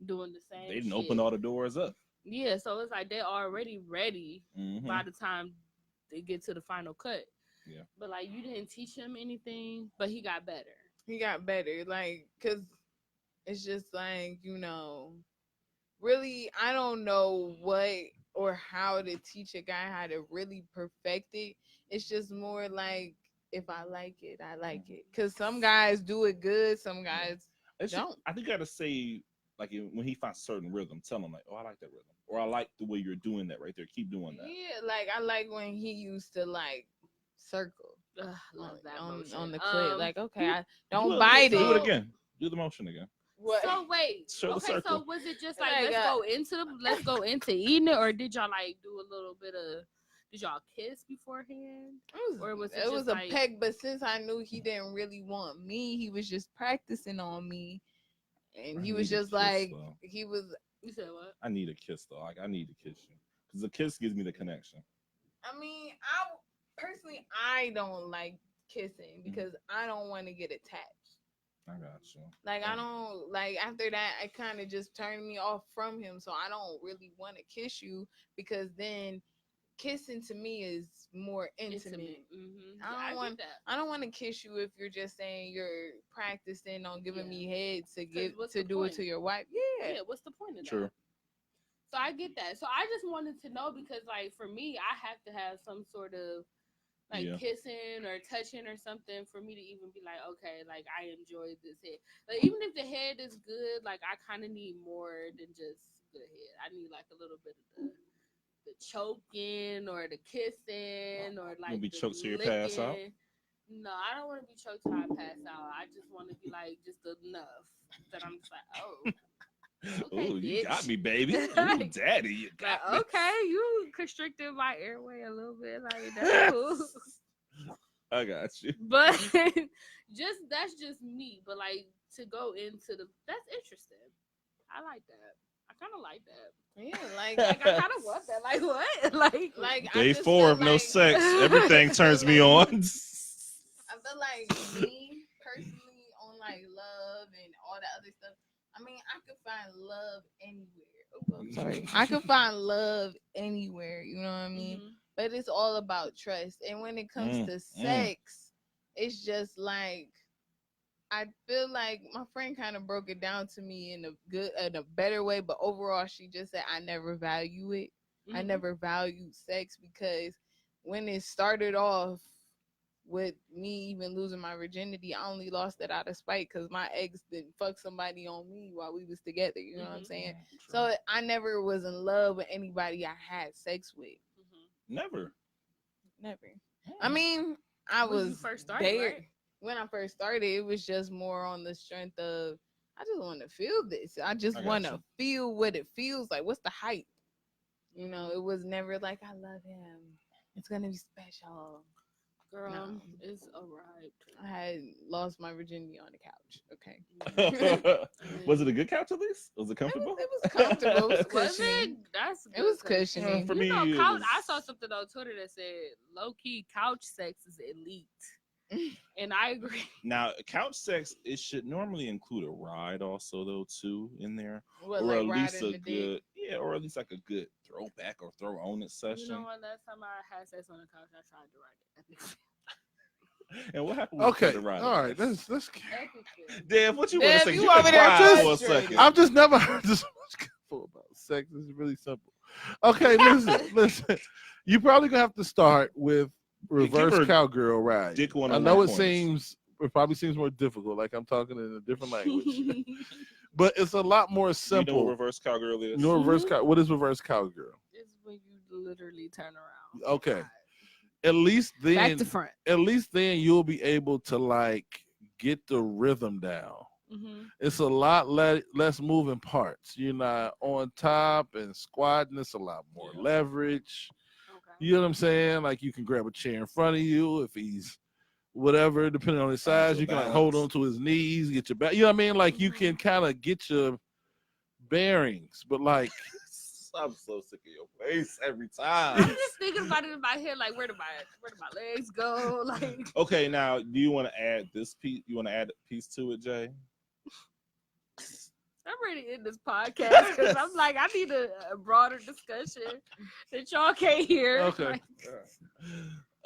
doing the same They didn't shit. open all the doors up. Yeah, so it's like they're already ready Mhm. by the time they get to the final cut. Yeah. But like you didn't teach him anything, but he got better. He got better, like, cause it's just like, really, I don't know what or how to teach a guy how to really perfect it. It's just more like, if I like it, I like it. Cause some guys do it good, some guys don't. I think you gotta say like when he finds certain rhythm, tell him like, oh, I like that rhythm, or I like the way you're doing that right there. Keep doing that. Yeah, like I like when he used to like circle Ugh, love that motion. on the clit. Like, okay, I Do don't it- bite Do it. it again. Do the motion again. What? So wait, Show the okay. So circle. was it just like Like, let's go into eating it, or did y'all like do a little bit of? Did y'all kiss beforehand? Or was it it was just a like- peck, but since I knew he didn't really want me, he was just practicing on me, and I he was need a just kiss, like though. he was. You said what? I need a kiss though. Like I need to kiss you because the kiss gives me the connection. I mean, I don't like kissing because I don't want to get attached. I got you. Like I don't like after that it kind of just turned me off from him. So I don't really want to kiss you because then kissing to me is more intimate. Mm-hmm. I don't want that. I don't want to kiss you if you're just saying you're practicing on giving me head to what's to the do it point? to your wife. Yeah, Yeah. what's the point of True. that? So I get that. So I just wanted to know because, like, for me, I have to have some sort of like Yeah. kissing or touching or something for me to even be like, okay, like I enjoyed this head. Like even if the head is good, like I kind of need more than just good head. I need like a little bit of the choking or the kissing or like be the choked till you pass out? licking. No, I don't want to be choked till I pass out. I just want to be like just enough that I'm just like, oh. Okay, Oh, you got bitch. me, baby. Ooh, daddy, you Like, got me. okay, you constricted my airway a little bit. Like that's cool. I got you. But that's just me. But like to go into that's interesting. I like that. I kind of like that. Yeah, like Like I kind of want that. Like what? like I Day just 4 feel of no like- sex. Everything turns me on. I feel like me personally on like love and all that other stuff. I mean, I could find love anywhere. Oh, I'm sorry. I could find love anywhere. You know what I mean? Mhm. But it's all about trust. And when it comes to sex, it's just like I feel like my friend kind of broke it down to me in a better way, but overall, she just said I never value it. I Mhm. never valued sex because when it started off with me even losing my virginity, I only lost it out of spite because my ex didn't fuck somebody on me while we was together. You know what I'm Mhm. saying? So I never was in love with anybody I had sex with. Mhm. Never. Never. I mean, I When you was first started, there. right? When I first started, it was just more on the strength of I just want to feel this. I just I got want to you. feel what it feels like. What's the hype? You know, it was never like I love him. It's gonna be special. Girl, No. it's arrived. I had lost my virginity on the couch. Okay. Was it a good couch at least? Was it It comfortable? was comfortable. It was Was cushioning. it? That's It was good cushioning. For You me, know, it couch. was- I saw something on Twitter that said low key couch sex is elite, and I agree. Now, couch sex, it should normally include a ride also though too in there, What, or like at least riding a the good, dick? or at least like a good throwback or throw on it You know session. what? Last time I had sex on the couch, I tried to ride it. And what happened? When Okay, you tried to ride all it? right. Let's. Epic fail. Dave, what you want to Dave, say? you You over can there cry for a frustrated. second. I've just never heard this much info about sex. It's really simple. Okay, listen. You probably gonna have to start with reverse her cowgirl ride. Dick I 101 know it pointers. probably seems more difficult, like I'm talking in a different language, but it's a lot more You know simple. what reverse cowgirl is? You know what is reverse cowgirl? It's when you literally turn around. Okay. At least then, Back to front. at least then you'll be able to like get the rhythm down. Mm-hmm. It's a lot less moving parts. You're not on top and squatting. It's a lot more Yeah. leverage. Okay. You know what I'm saying? Like you can grab a chair in front of you if he's whatever, depending on his Find size. your You can like balance. hold on to his knees, get your back. You know what I mean? Like you Mhm. can kind of get your bearings, but like I'm so sick of your face every I'm time. just thinking about it in my head, like where do my legs go? Like Okay, now do you want to add this piece? You want to add a piece to it, Jay? I'm ready to end this podcast because I'm like I need a broader discussion that y'all can't hear. Okay. Like,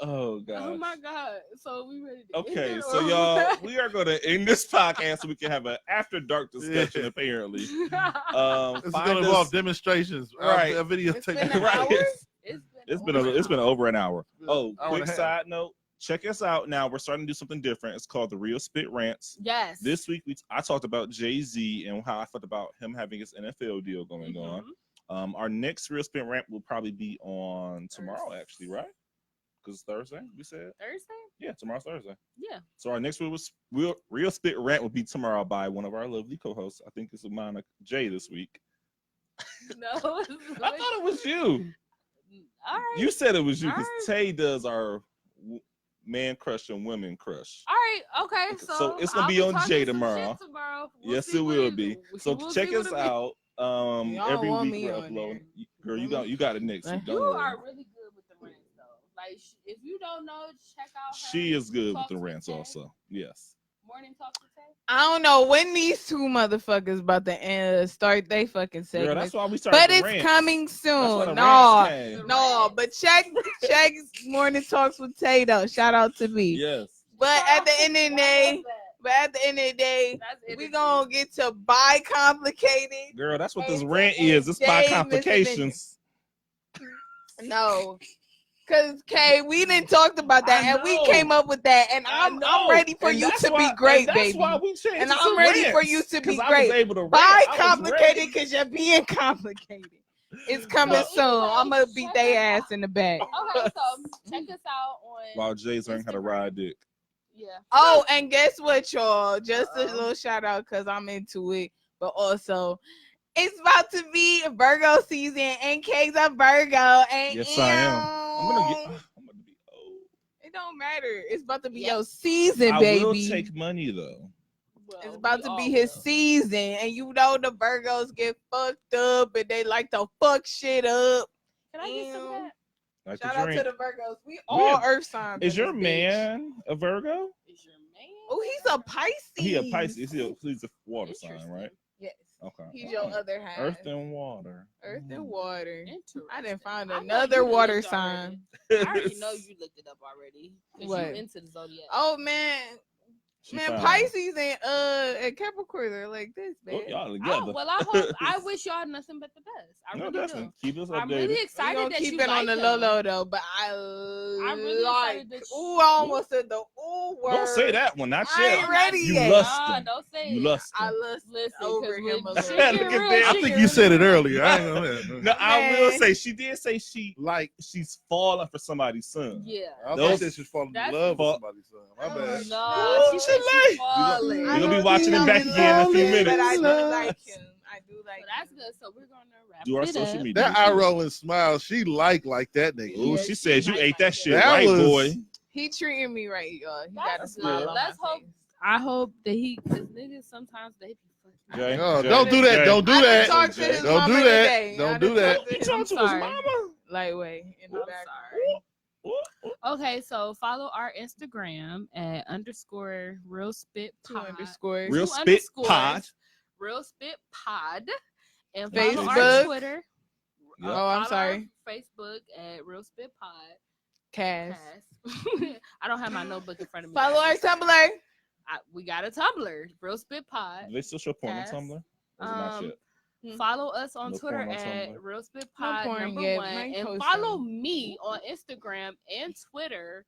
Oh god. oh my god! So we ready to end Okay, it, so or y'all, what? we are going to end this podcast so we can have an after dark discussion. Yeah. Apparently, this is find gonna us- involve demonstrations. Right. A video It's been taken. an hour? It's been over an hour. Oh, Hour and quick a half. side note: check us out now. We're starting to do something different. It's called the Real Spit Rants. Yes. This week I talked about Jay-Z and how I felt about him having his NFL deal going on. Mhm. Our next Real Spit Rant will probably be on tomorrow, actually, right? Because it's Thursday, we said. Thursday. Yeah, tomorrow's Thursday. Yeah. So our next real Spit Rant will be tomorrow by one of our lovely co-hosts. I think it's Monica Jay this week. No. I thought it was you. All right. You said it was you because Alright. Tay does our man crush and women crush. All right. Okay. Okay, So, so it's gonna I'll be on talking Jay some tomorrow. shit tomorrow. Yes, see it what will be. So we'll check see what us it be. out. Y'all Every want week me we're on uploading. there. Girl, you got it next week. Don't You worry. are really good with the rants, though. Like, if you don't know, check out. She her is good with Talks the rants Tay. also. Yes. Morning talks with Tay. I don't know when these two motherfuckers about to start they fucking Girl, segments. that's why we started But the it's rants. coming That's why soon. the No, rants came. no, but check Morning Talks with Tato. Shout out to me. Yes. But at the end of the day, That's we gonna get to buy complicated. Girl, that's what this And rant and is. It's by Jay complications. No. Cause Kay, we didn't talk about that, I and we know. came up with that, and I I'm know. ready for And you that's to why- be great, and that's baby. why we changed And it I'm to ready for rants, you to be 'cause I great. was able to rant. Buy I was complicated ready. because you're being complicated. It's coming So soon. anyway, I'm gonna beat check their us ass in the back. Okay, so check us out on. While Jay's learning how to ride dick. Yeah. Oh, and guess what, y'all? Just a Uh-oh. little shout out because I'm into it, but also it's about to be Virgo season, and K's a Virgo, and Yes, I am. I'm gonna be old. It don't matter. It's about to be Yep. your season, I baby. will take money though. Well, It's about we to all be his will. season, and you know the Virgos get fucked up, and they like to fuck shit up. Can I get some of that? Like Shout to out drink. to the Virgos. We all have- Earth signs. Is in your this bitch. man a Virgo? Is your man? Oh, he's a Pisces. He a Pisces. He's a water sign, Interesting. right? Yes. Okay. He's your other half. Earth and water. Earth and water. Interesting. I didn't find I know another you water looked sign. already. I already know you looked it up already. 'Cause What? you into the zodiac. Oh man, She Man, fine. Pisces and Capricorn are like this, man. Oh, y'all Oh, together. well, I wish y'all nothing but the best. I No, really definitely. do. Keep us I'm updated. really We excited gonna that keep you it on like the low him. low though, but I'm really like. excited that Ooh, I almost said the ooh word. Don't say that one. Not I yet. ain't ready You yet. lust Nah, them. don't say You it. lust I them. lust Listen, over 'cause him when a shit little get bit. Look at real, that. I shit think get you said it real. earlier. I ain't gonna. No, I will Man. say she did say she Like, she's falling for somebody's son. Yeah. I Those- thought they should fall in that's- love with Fall- somebody's son. My bad. No, she said Chile. she's falling. We're gonna be I watching know him back he's again in a few lonely, minutes. But I do Love. like him. I do So like that's him. good. So we're gonna wrap Do our it social up. media. That eye rolling smile, she like that nigga. Ooh, Yeah, she she said you like ate that that. shit That right, was- boy. He treating me right, y'all. He got a That's smile good. on Let's my hope. face. I hope that cause niggas sometimes they be fucking. Jay, No, Jay, don't do that. Jay. Don't do I done that. talked to Jay. his Don't mama do that. today. Don't I do done that. talked to You his talking to his sorry. mama? lightweight in the I'm background. sorry. Okay, so follow our Instagram at _ real spit Two pod. underscores. Real Two spit underscores, pod. Real spit pod. And Facebook. follow our Facebook. Twitter. Yep. Oh, I'm follow sorry. our Facebook at Real Spit Pod. Cass. I don't have my notebook in front of me. Follow our Tumblr. We got a Tumblr, Real Spit Pod. Do they still show porn on Cass. Tumblr? Or is it not yet? Follow us on No Twitter porn on at Tumblr. Real Spit No Pod porn number yet. 1, Might and post follow some. me on Instagram and Twitter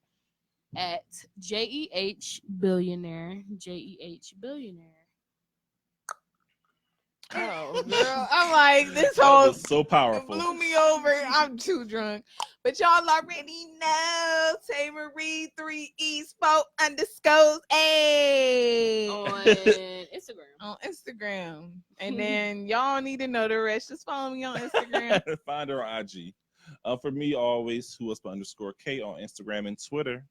at JEH Billionaire. JEH Billionaire. Oh, girl. I'm like, this That whole was so powerful. blew me over. I'm too drunk. But y'all already know Tay Marie 3E __ A On Instagram. on Instagram. And then y'all need to know the rest. Just follow me on Instagram. Find her on IG. For me, always _K on Instagram and Twitter.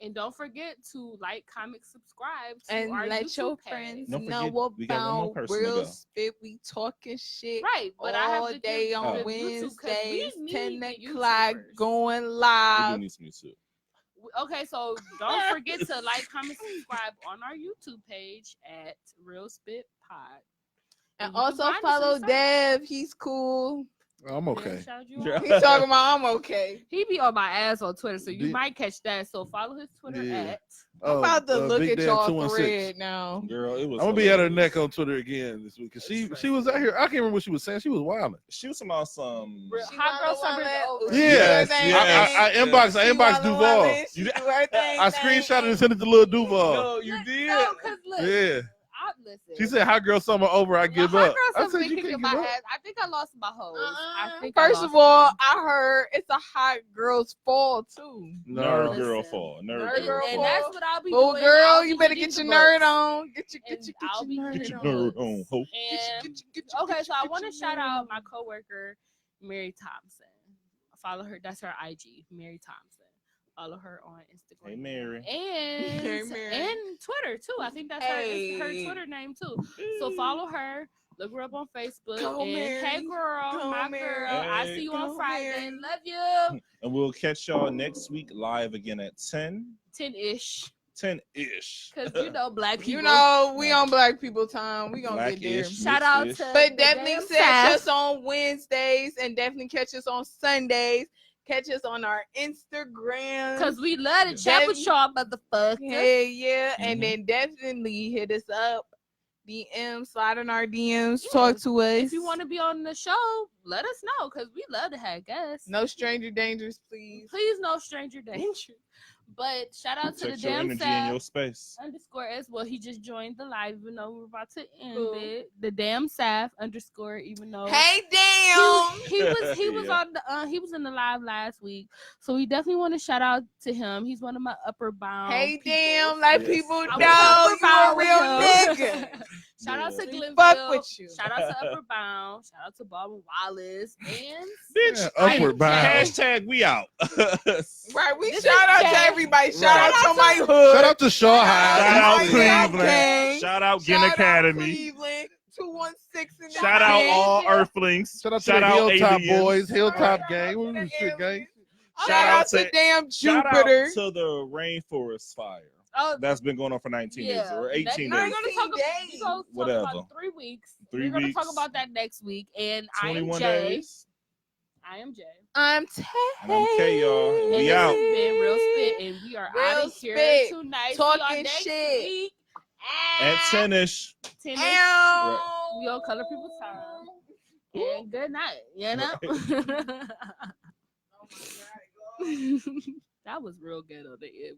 And don't forget to like, comment, subscribe to And our let YouTube your page. friends Don't know forget, we got one more about person to Real go. Spit. We talking shit. Right, but I all have to day give on the YouTube, 'cause we Wednesdays, need 10 the o'clock, YouTubers. going We do live. need some YouTube. Okay, so don't forget to like, comment, subscribe on our YouTube page at Real Spit Pod. And you can also find us in follow the site. Dev. He's cool. I'm okay. Shout you Yeah. out. He's talking about I'm okay. He be on my ass on Twitter, so you Did- might catch that. So follow his Twitter Yeah. at. I'm about to look Big at Dan y'all 216. thread now. Girl, it was. I'm gonna be at her hilarious. neck on Twitter again this week because she was out here. I can't remember what she was saying. She was wilding. She was talking about some. Real- She Hot Girl wanna Summer is wallet. over. She do Yes, her thing, yes. I thing. inboxed. I She inboxed wanna Duval. wallet. She You- do her thing, I thing. screenshotted and sent it to Lil Duval. No, you did. No, cause look, Yeah, listen. she said, "Hot girl summer over. I give Hot up." Girl I Summer said, been "You kicking can't my give up." ass. I think I lost my hose. I think First I of lost all, them. I heard it's a hot girl's fall too. Nerd Listen. girl fall. Nerd and, girl and fall. that's what I'll be Oh, doing. girl, I'll you be better getting get your the nerd books. on. Get your And I'll be nerd Get your getting on. nerd on, ho. And okay, so I want to shout out my coworker, Mary Thompson. Follow her. That's her IG, Mary Thompson. Follow her on Instagram. Hey, Mary. And Hey, Mary. and Twitter too. I think that's her Twitter name too. So follow her. Look her up on Facebook. Go, and Mary. hey girl, Go, my Mary. girl. I Hey. see you on Go, Friday. Mary. Love you. And we'll catch y'all next week live again at 10. 10-ish. 10-ish. Cause you know black people. You know, we on Black People time. We gonna get there. Black-ish, Shout out mixed-ish. to But the definitely damn catch Saf. us on Wednesdays and definitely catch us on Sundays. Catch us on our Instagram. Cause we love to chat with y'all, motherfuckers. yeah. And Mhm. then definitely hit us up. DM, slide in our DMs, Yeah. talk to us. If you want to be on the show, let us know because we love to have guests. No stranger dangers, please. Please, no stranger danger. But shout out to Protect the your damn energy in your Saf space. _ as well. He just joined the live, even though we're about to end Cool. it. The damn Saf _ even though Hey, damn. he was Yeah. on the he was in the live last week, so we definitely want to shout out to him. He's one of my upper bound. Hey, peoples. damn. Let Yes. people I was know upper you a bound with real him. nigga. Shout out to Yeah. Glenville. Fuck with you. Shout out to Upper Bound. Shout out to Baldwin Wallace. And Bitch, Yeah, I am upward bound. Jay. hashtag we out. Right, we This shout is out Jay. to everybody. Shout Right. out to my hood. Shout out to Shaw High. Shout out Shout Cleveland. Gang. Shout out Ginn Shout out Academy. Cleveland. 216 in the Shout out gang. all Earthlings. Shout out to the Hilltop aliens. boys, Hilltop Shout gang. out What to was the shit, gang? aliens. Shout Shout out out to to- damn Shout out Jupiter. to the rainforest fire oh, that's been going on for 19 days or 18 No, days. you're gonna talk, 18 we gonna talk Whatever. about 3 weeks. 3 We're gonna weeks. talk about that next week. And I am 21 Jay. days. I am Jay. I'm Tay. And I'm K, y'all. And And we this out. has been Real Spit, and we are Real out of here Spit. tonight. See Talking y'all next shit. week. And tennis. Tennis. Right. We all color people's time. And good night. You know. Oh my God. That was real good on the end.